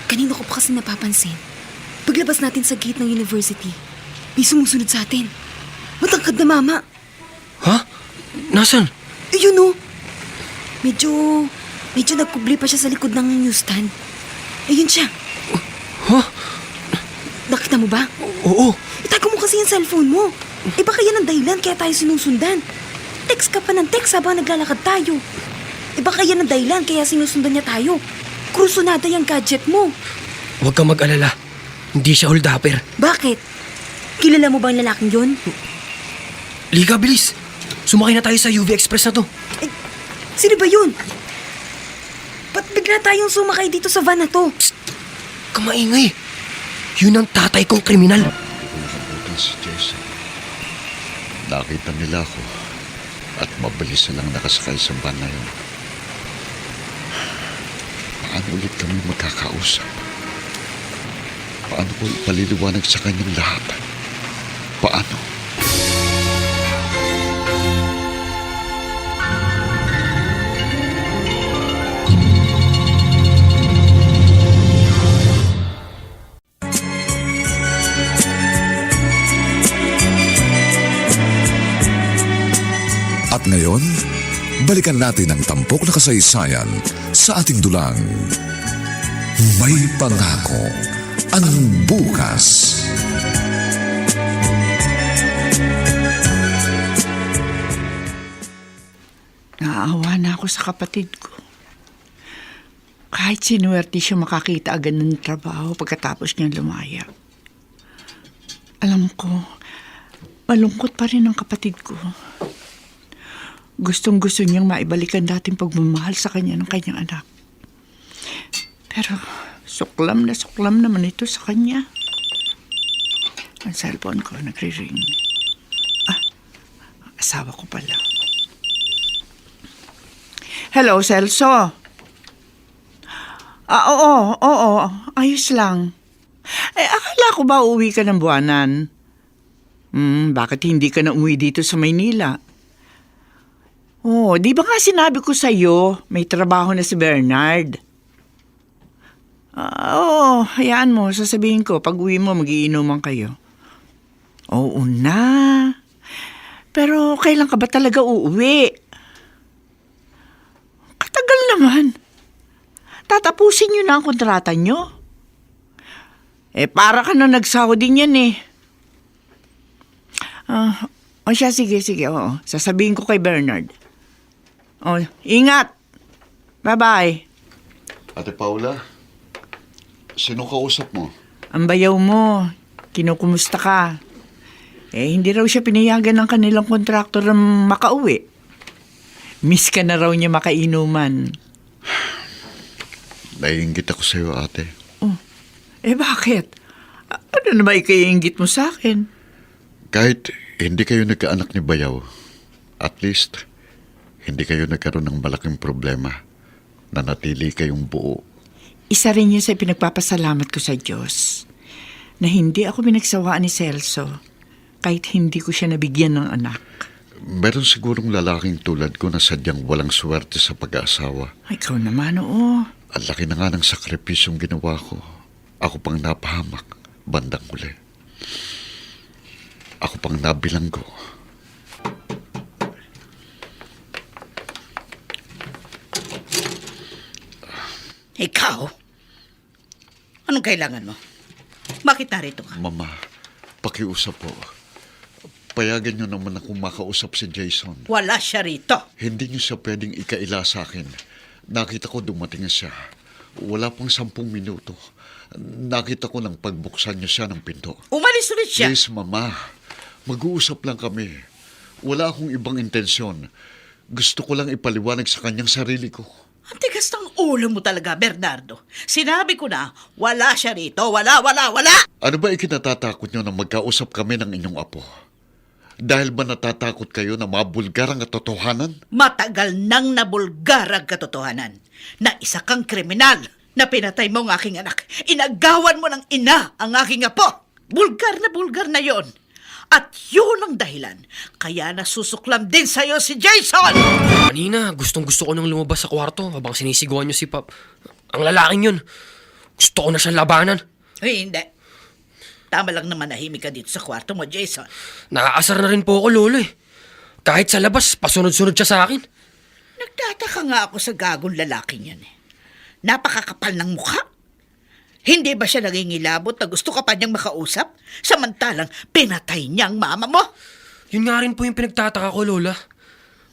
S8: Kanina ko pa kasi napapansin. Paglabas natin sa gate ng university, may sumusunod sa atin. Matangkad na mama.
S2: Ha? Nasaan?
S8: Ayun o. Medyo nagkubli pa siya sa likod ng newsstand. Ayun siya.
S2: Huh?
S8: Nakita mo ba?
S2: Oo.
S8: Itago mo kasi yung cellphone mo. Baka yan ang dahilan kaya tayo sinusundan. Text ka pa ng text habang naglalakad tayo. Baka yan ang dahilan kaya sinusundan niya tayo. Krusonada yung gadget mo.
S2: Huwag kang mag-alala. Hindi siya holdupper.
S8: Bakit? Kilala mo ba ang lalaking yon?
S2: Liga, bilis. Sumakay na tayo sa UV Express na to.
S8: Sino ba yun? Ba't bigla tayong sumakay dito sa van na to?
S2: Kamaingay. Yun ang tatay kong kriminal.
S5: Nakabutan si Jason. Nakita nila ako at mabilis silang nakasakay sa van na yun. Paano ulit kami magkakausap? Paano ko ipaliliwanag sa kanyang lahat? Paano?
S1: At ngayon, balikan natin ang tampok na kasaysayan sa ating dulang. May pangako ang bukas.
S6: Naawa na ako sa kapatid ko. Kahit sinuwerte siya makakita agad ng trabaho pagkatapos niya lumaya. Alam ko, malungkot pa rin ang kapatid ko. Gustong-gusto niyang maibalikan dating pagmamahal sa kanya ng kanyang anak. Pero suklam naman ito sa kanya. Ang cellphone ko nagre-ring. Asawa ko pala. Hello, Celso. Oo, ayos lang. Akala ko ba uuwi ka ng buwanan? Bakit hindi ka na umuwi dito sa Maynila? Di ba nga sinabi ko sa'yo, may trabaho na si Bernard? Hayaan mo, sasabihin ko, pag uwi mo, magiinuman kayo. Oo na. Pero kailan ka ba talaga uuwi? Katagal naman. Tatapusin niyo na ang kontrata niyo. Para ka na nagsahod din yan eh. Siya, sige, oo. Sasabihin ko kay Bernard. Ingat. Bye-bye.
S5: Ate Paula, sino kausap mo?
S6: Ang bayaw mo. Kinukumusta ka? Hindi raw siya pinayagan ng kanilang kontraktor na makauwi. Miss ka na raw niya makainuman.
S5: Naiinggit ako sa'yo, ate.
S6: Bakit? Ano na ba ikaiinggit mo sa akin?
S5: Kahit hindi kayo nagkaanak ni Bayaw, at least, hindi kayo nagkaroon ng malaking problema. Nanatili kayong buo.
S6: Isa rin yun sa pinagpapasalamat ko sa Diyos na hindi ako pinagsawaan ni Celso kahit hindi ko siya nabigyan ng anak.
S5: Meron sigurong lalaking tulad ko na sadyang walang swerte sa pag-aasawa.
S6: Ikaw naman, oo.
S5: Ang laki na nga ng sakripisyong ginawa ko. Ako pang napahamak, bandang huli. Ako pang nabilanggo.
S3: Ikaw? Anong kailangan mo? Bakit narito ka?
S5: Mama, pakiusap po. Payagan niyo naman akong makausap si Jason.
S3: Wala siya rito.
S5: Hindi niyo siya pwedeng ikaila sa akin. Nakita ko dumating na siya. Wala pang 10 minuto. Nakita ko nang pagbuksan niyo siya ng pinto.
S3: Umalis ulit siya.
S5: Please, Mama. Mag-uusap lang kami. Wala akong ibang intensyon. Gusto ko lang ipaliwanag sa kanyang sarili ko.
S3: Ang tigas ng ulo mo talaga, Bernardo. Sinabi ko na, wala siya rito. Wala!
S5: Ano ba ikinatatakot niyo na magkausap kami ng inyong apo? Dahil ba natatakot kayo na mabulgar ang katotohanan?
S3: Matagal nang nabulgar ang katotohanan na isa kang kriminal na pinatay mo ang aking anak. Inagawan mo ng ina ang aking apo. Bulgar na yon. At yun ang dahilan. Kaya nasusuklam din sa'yo si Jason!
S2: Kanina, gustong-gusto ko nang lumabas sa kwarto habang sinisiguan niyo si Pap. Ang lalaking yun. Gusto ko na siyang labanan.
S3: Hindi. Tama lang na manahimik ka dito sa kwarto mo, Jason.
S2: Nakaasar na rin po ako, Lolo eh. Kahit sa labas, pasunod-sunod siya sa akin.
S3: Nagtataka nga ako sa gagong lalaking yan eh. Napakakapal ng mukha. Hindi ba siya nangingilabot na gusto ka pa niyang makausap? Samantalang pinatay niya ang mama mo?
S2: Yun nga rin po yung pinagtataka ko, Lola.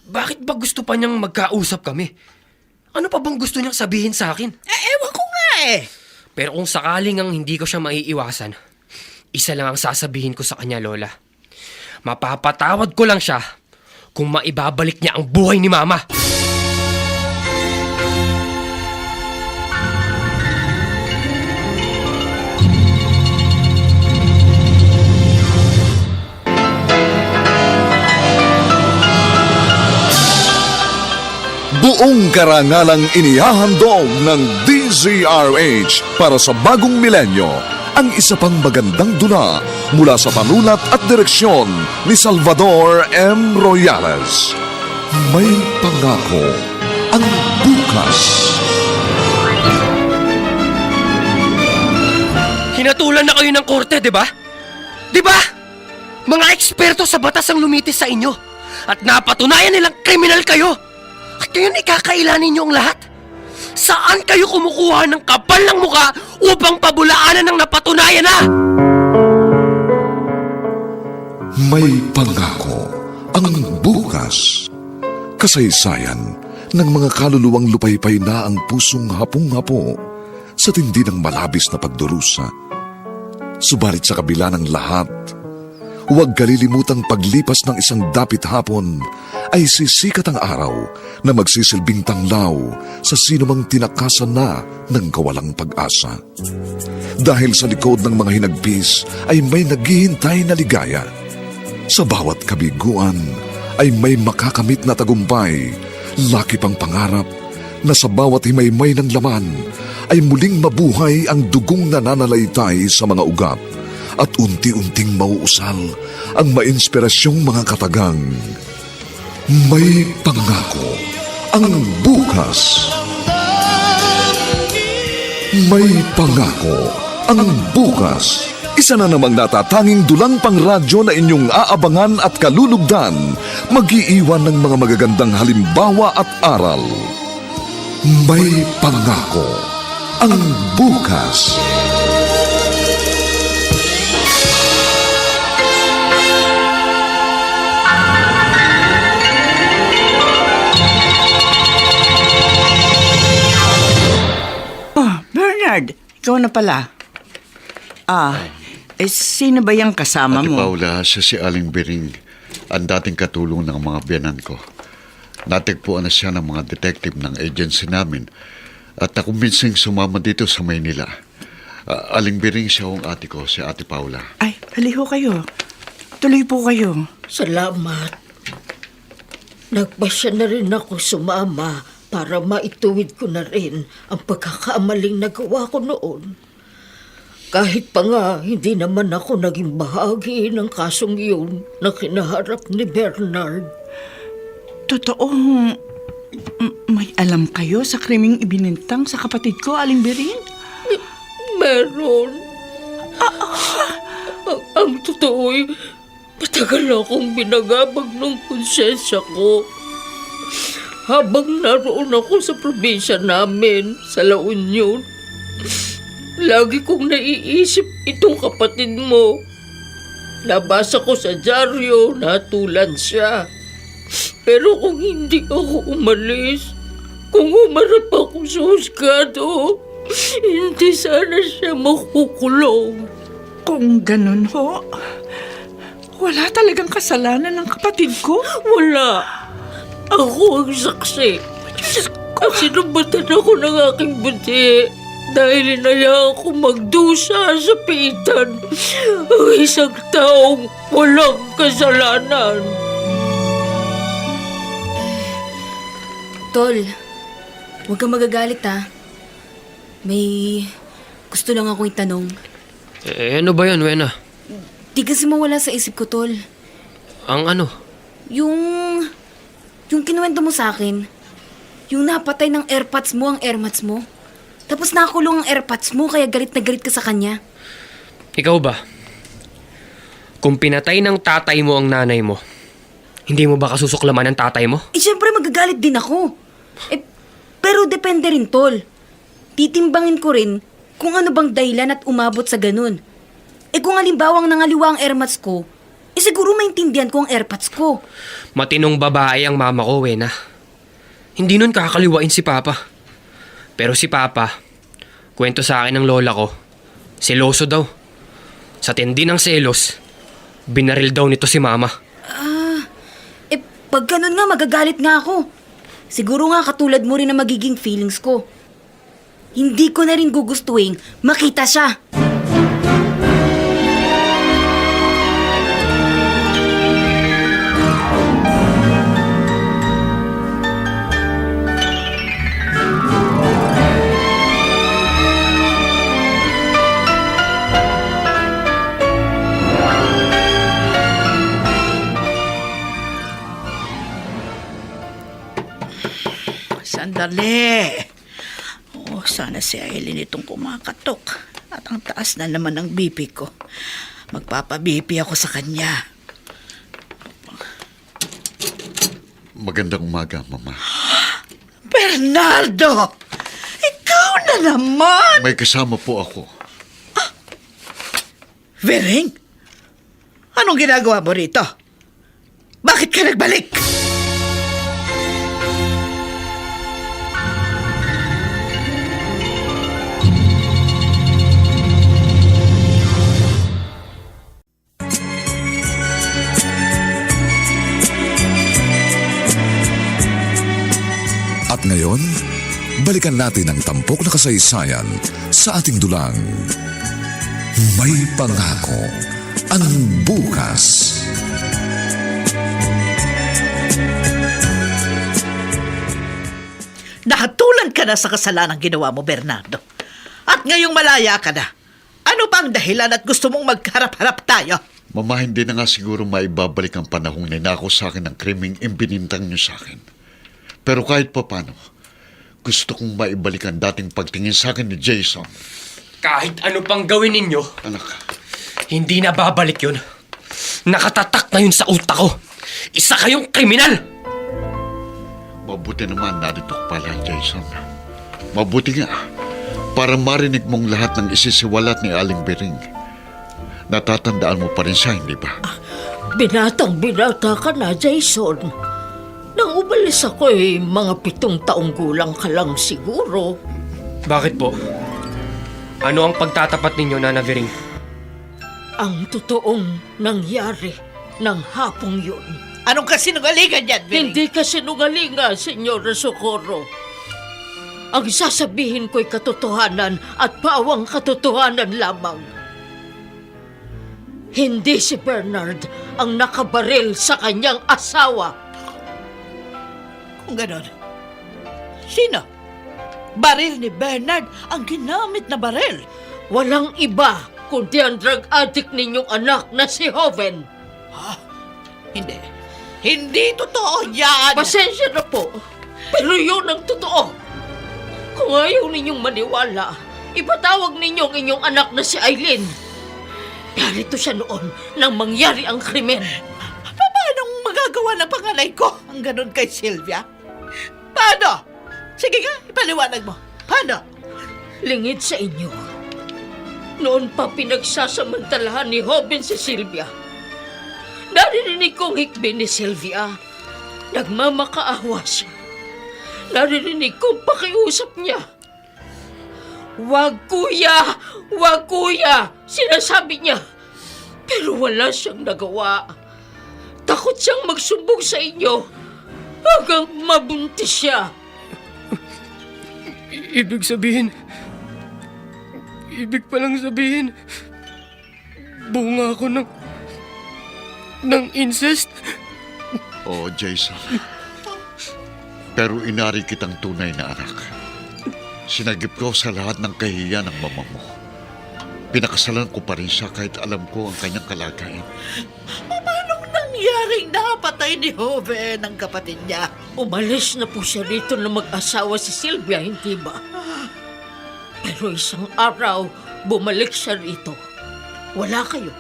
S2: Bakit ba gusto pa niyang magkausap kami? Ano pa bang gusto niyang sabihin sa akin?
S3: Ewan ko nga eh.
S2: Pero kung sakaling ang hindi ko siya maiiwasan, isa lang ang sasabihin ko sa kanya, Lola. Mapapatawad ko lang siya kung maibabalik niya ang buhay ni Mama.
S1: Buong karangalang inihahandog ng DZRH para sa bagong milenyo ang isa pang magandang dula mula sa panulat at direksyon ni Salvador M. Royales. May pangako ang bukas.
S2: Hinatulan na kayo ng korte, di ba? Di ba? Mga eksperto sa batas ang lumitis sa inyo at napatunayan nilang kriminal kayo. At ngayon ikakailanin niyo ang lahat? Saan kayo kumukuha ng kapal ng muka upang pabulaanan ng napatunayan na?
S1: May pangako ang bukas. Kasaysayan ng mga kaluluwang lupaypay na ang pusong hapong-hapo sa tindi ng malabis na pagdurusa. Subalit sa kabila ng lahat, huwag kalilimutang paglipas ng isang dapit hapon ay sisikat ang araw na magsisilbing tanglaw sa sinumang tinakasan na ng kawalang pag-asa. Dahil sa likod ng mga hinagpis ay may naghihintay na ligaya. Sa bawat kabiguan ay may makakamit na tagumpay, laki pang pangarap na sa bawat himaymay ng laman ay muling mabuhay ang dugong nananalaytay sa mga ugat at unti-unting mauusal ang mainspirasyong mga katagang. May pangako ang bukas. May pangako ang bukas. Isa na namang natatanging dulang pangradyo na inyong aabangan at kalulugdan, mag-iiwan ng mga magagandang halimbawa at aral. May pangako ang bukas.
S6: Bernard, ikaw na pala. Sino ba yung kasama
S5: Ate
S6: mo?
S5: Paula, siya si Aling Bering, ang dating katulong ng mga biyanan ko. Natigpuan na siya ng mga detective ng agency namin at nakumbinsing sumama dito sa Maynila. Aling Bering siya ang ate ko, si Ate Paula.
S6: Ay, haliho kayo. Tuloy po kayo.
S10: Salamat. Nagpasya na rin ako sumama para maituwid ko na rin ang pagkakamaling nagawa ko noon. Kahit pa nga, hindi naman ako naging bahagi ng kasong iyon na kinaharap ni Bernard.
S6: Totoo, may alam kayo sa krimeng ibinintang sa kapatid ko, Aling Bering?
S10: Meron. Ang totoo'y matagal akong binagabag ng konsensya ko. Habang naroon ako sa probinsya namin sa La Union, lagi kong naiisip itong kapatid mo. Nabasa ko sa dyaryo na tulan siya. Pero kung hindi ako umalis, kung umarap ako sa husgado, hindi sana siya makukulong.
S6: Kung ganun ho, wala talagang kasalanan ng kapatid ko?
S10: Wala. Ako ang saksi. At sinumbatan ako ng aking buti dahil inayaan ko magdusa sa pitan ang isang taong walang kasalanan.
S8: Tol, huwag kang magagalit ha. May gusto lang akong itanong.
S2: Ano ba yun, Wena?
S8: Di kasi mawala sa isip ko, Tol.
S2: Ang ano?
S8: Yung kinuwento mo sa akin, yung napatay ng airpods mo ang airmats mo. Tapos nakakulong ang airpods mo kaya galit na galit ka sa kanya.
S2: Ikaw ba? Kung pinatay ng tatay mo ang nanay mo, hindi mo ba kasusuklaman ng tatay mo?
S8: Siyempre magagalit din ako. Pero depende rin, Tol. Titimbangin ko rin kung ano bang dahilan at umabot sa ganun. Kung halimbawang nangaliwa ang airmats ko, siguro maintindihan ko ang airpods ko.
S2: Matinong babae ang mama ko, Wena. Hindi nun kakaliwain si Papa. Pero si Papa, kwento sa akin ng lola ko, seloso daw. Sa tindi ng selos, binaril daw nito si Mama.
S8: Pag ganun nga, magagalit nga ako. Siguro nga katulad mo rin na magiging feelings ko. Hindi ko na rin gugustuhin makita siya.
S3: Sandali. Oh, sana si Aileen itong kumakatok. At ang taas na naman ng BP ko. Magpapa-BP ako sa kanya.
S5: Magandang umaga, Mama.
S3: Bernardo! Ikaw na naman!
S5: May kasama po ako.
S3: Vering? Anong ginagawa mo rito? Bakit ka nagbalik?
S1: At ngayon, balikan natin ang tampok na kasaysayan sa ating dulang. May pangako ang bukas.
S3: Nakatulan ka na sa kasalanang ginawa mo, Bernardo. At ngayong malaya ka na. Ano pa ang dahilan at gusto mong magharap-harap tayo?
S5: Mama, hindi na nga siguro maibabalik ang panahong ninako sa akin ng krimeng imbinintang niyo sa akin. Pero kahit pa paano, gusto kong maibalik ang dating pagtingin sa akin ni Jason.
S2: Kahit ano pang gawin ninyo,
S5: Anak,
S2: hindi na babalik yun. Nakatatak na yun sa utak ko. Isa kayong kriminal!
S5: mabuti naman narito ka pala, Jason. Mabuti nga, para marinig mong lahat ng isisiwalat ni Aling Bering. Natatandaan mo pa rin siya, hindi ba?
S10: Binatang-binata ka na, Jason. Nang umalis ako mga 7 taong gulang ka lang siguro.
S2: Bakit po? Ano ang pagtatapat ninyo, Nana Vering?
S10: Ang totoong nangyari ng hapong yun.
S3: Anong kasinungalingan yan, Vering?
S10: Hindi ka sinungalinga, Senyora Socorro. Ang sasabihin ko'y katotohanan at pawang katotohanan lamang. Hindi si Bernard ang nakabaril sa kanyang asawa.
S3: Kung ganon, sino? Baril ni Bernard ang ginamit na baril.
S10: Walang iba kundi ang drug addict ninyong anak na si Hoven.
S3: Hindi. Hindi totoo yan!
S10: Pasensya na po, pero yun ang totoo. Kung ayaw ninyong maniwala, ipatawag ninyo ang inyong anak na si Aileen. Narito siya noon nang mangyari ang krimen.
S3: Paano magagawa ng pangalay ko ang ganon kay Sylvia? Paano? Sige nga, ipaliwanag mo. Paano?
S10: Lingid sa inyo. Noon pa pinagsasamantalahan ni Hoven si Sylvia. Naririnig kong hikbi ni Sylvia. Nagmamakaawa siya. Naririnig kong pakiusap niya. Wag kuya! Wag kuya! Sinasabi niya. Pero wala siyang nagawa. Takot siyang magsumbong sa inyo hanggang mabuntis siya.
S2: Ibig palang sabihin, bunga ako ng incest?
S5: Oo, Jason. Pero inari kitang tunay na anak. Sinagip ko sa lahat ng kahihiyan ng mama mo. Pinakasalan ko pa rin siya kahit alam ko ang kanyang kalagayan.
S3: Paano nangyaring napatay ni Hoven ang kapatid niya?
S10: Umalis na po siya rito na mag-asawa si Sylvia, hindi ba? Pero isang araw, bumalik siya rito. Wala kayo.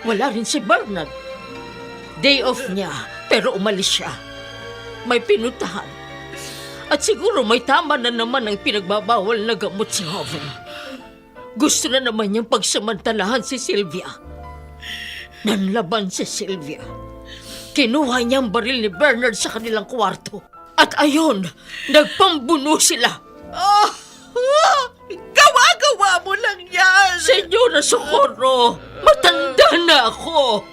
S10: Wala rin si Bernard. Day off niya, pero umalis siya. May pinuntahan. At siguro may tama na naman ang pinagbabawal na gamot si Hoven. Gusto na naman niyang pagsamantalahan si Sylvia. Nanlaban si Sylvia. Kinuha niya ang baril ni Bernard sa kanilang kwarto. At ayon, nagpambuno sila.
S3: Gawa-gawa mo lang yan!
S10: Senyora Socorro, matanda na ako.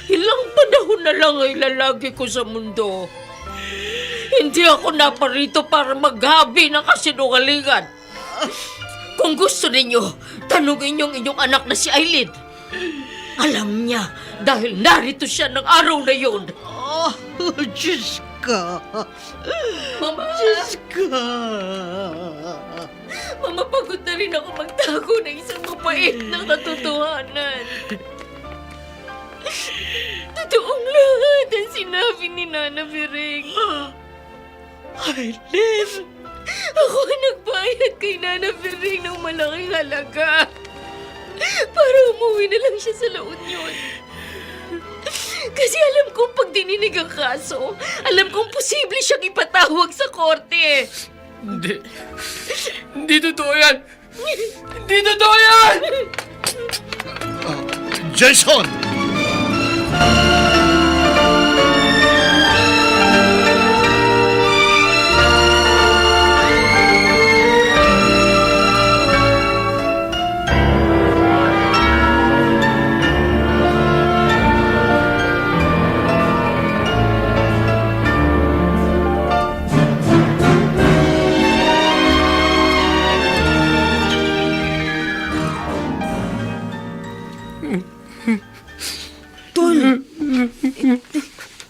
S10: Ilang panahon na lang ay lalagi ko sa mundo. Hindi ako naparito para maghabi ng kasinungalingan. Kung gusto ninyo, tanungin niyong inyong anak na si Aileen. Alam niya dahil narito siya ng araw na yun.
S3: Oh, Diyos ka.
S10: Mama,
S3: Diyos ka.
S10: Mama, pagod na rin ako magtago ng isang mapait na katotohanan. Totoong lahat ang sinabi ni Nana Biring.
S3: Aileen.
S10: Ako ang nagbayad kay Nana Biring ng malaking halaga para umuwi na lang siya sa La Union. Kasi alam kong pag dininig ang kaso, alam kong posible siyang ipatawag sa korte.
S2: Hindi totoo yan! Hindi totoo yan!
S5: Jason!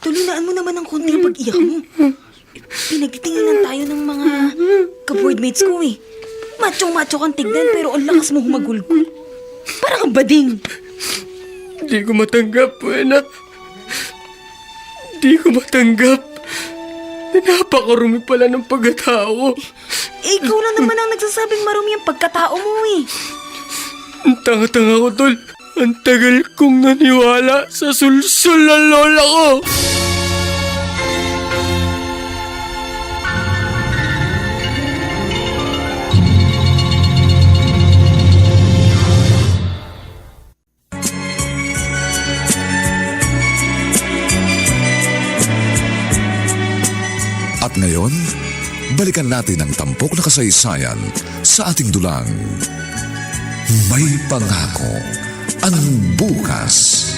S8: Tulinaan mo naman ng konti ang pag-iyak mo. Pinagtinginan tayo ng mga ka-boardmates ko eh. Machong-macho kang tignan pero ang lakas mo humagulgol. Parang kang bading.
S2: Hindi ko matanggap, Buena. Hindi ko matanggap. Napakarumi pala ng pagkatao.
S8: Eh, ikaw na naman ang nagsasabing marumi ang pagkatao mo eh.
S2: Ang tanga-tanga ko, Tol. Ang tagal kong naniwala sa sulsul ng lola ko.
S1: At ngayon, balikan natin ang tampok na kasaysayan sa ating dulang. May pangako ang bukas.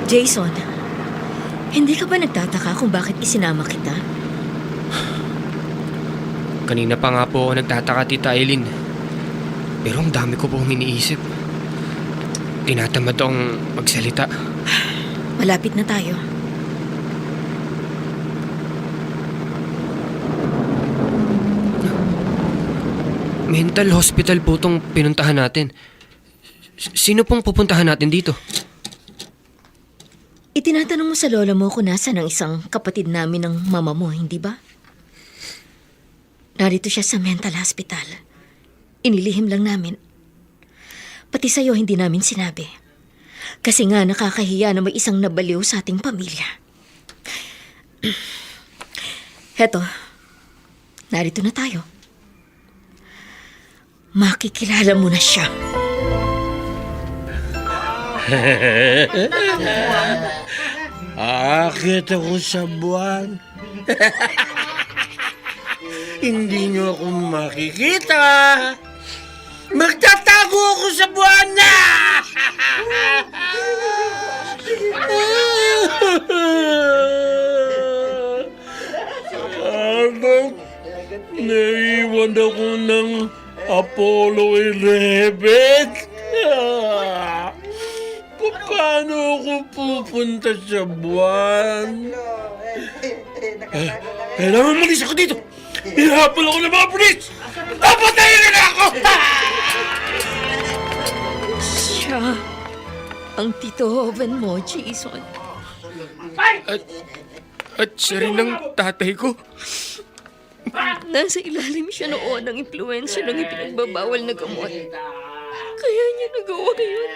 S7: Jason, hindi ka ba nagtataka kung bakit isinama kita?
S2: Kanina pa nga po ako nagtataka, Tita Aileen. Pero ang dami ko pong iniisip. Tinatamad akong magsalita.
S7: Malapit na tayo.
S2: Mental hospital po itong pinuntahan natin. Sino pong pupuntahan natin dito?
S7: Itinatanong mo sa lola mo kung nasaan ang isang kapatid namin ng mama mo, hindi ba? Narito siya sa mental hospital. Inilihim lang namin. Pati sa'yo hindi namin sinabi. Kasi nga nakakahiya na may isang nabaliw sa ating pamilya. Heto, narito na tayo. Makikilala mo na siya.
S4: Aakit ako sa buwan. Hindi niyo ako makikita. Magtatago ako sa buwan na! Habang naiwan ako ng Apollo 11. Paano ako pupunta sa buwan? Kailangan malis ako dito. Hinahapol ako ng mga pulis. Papatayin nila ako!
S7: Siya ang Tito Hoven mo, Jason.
S2: At siya rin ang tatay ko.
S7: Nasa ilalim siya noon ng impluensya ng ipinagbabawal na gamot. Kaya niya nagawa yun.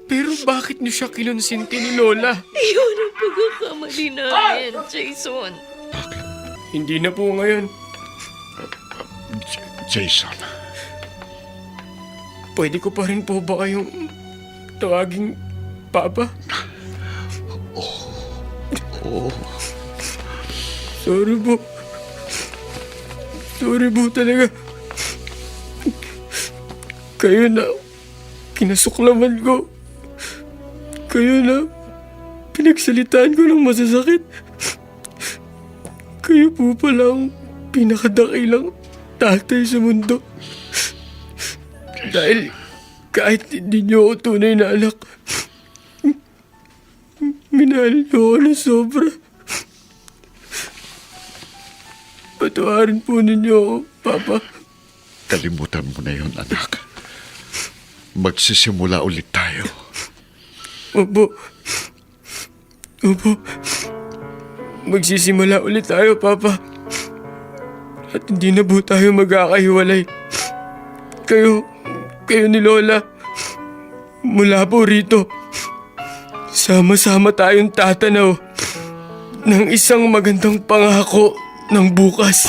S2: Pero bakit niyo siya kinonsinti ni Lola?
S7: Iyon ang pagkakamali namin, Jason.
S2: Hindi na po ngayon.
S5: Jason.
S2: Pwede ko pa rin po ba kayong tawaging Papa?
S5: Oh.
S2: Sorry po.
S4: Sorry po talaga. Kayo na kinasuklaman ko. Kayo na pinagsalitaan ko ng masasakit. Kayo po pala ang pinakadakilang tatay sa mundo. Dahil kahit hindi niyo ako tunay na anak, minahal niyo ako na sobra. Patawarin po ninyo ako, Papa.
S5: Kalimutan mo na yun, anak. Magsisimula ulit tayo.
S4: Opo. Magsisimula ulit tayo, Papa. At hindi na po tayo magkakahiwalay. Kayo ni Lola, mula po rito, sama-sama tayong tatanaw ng isang magandang pangako ng bukas.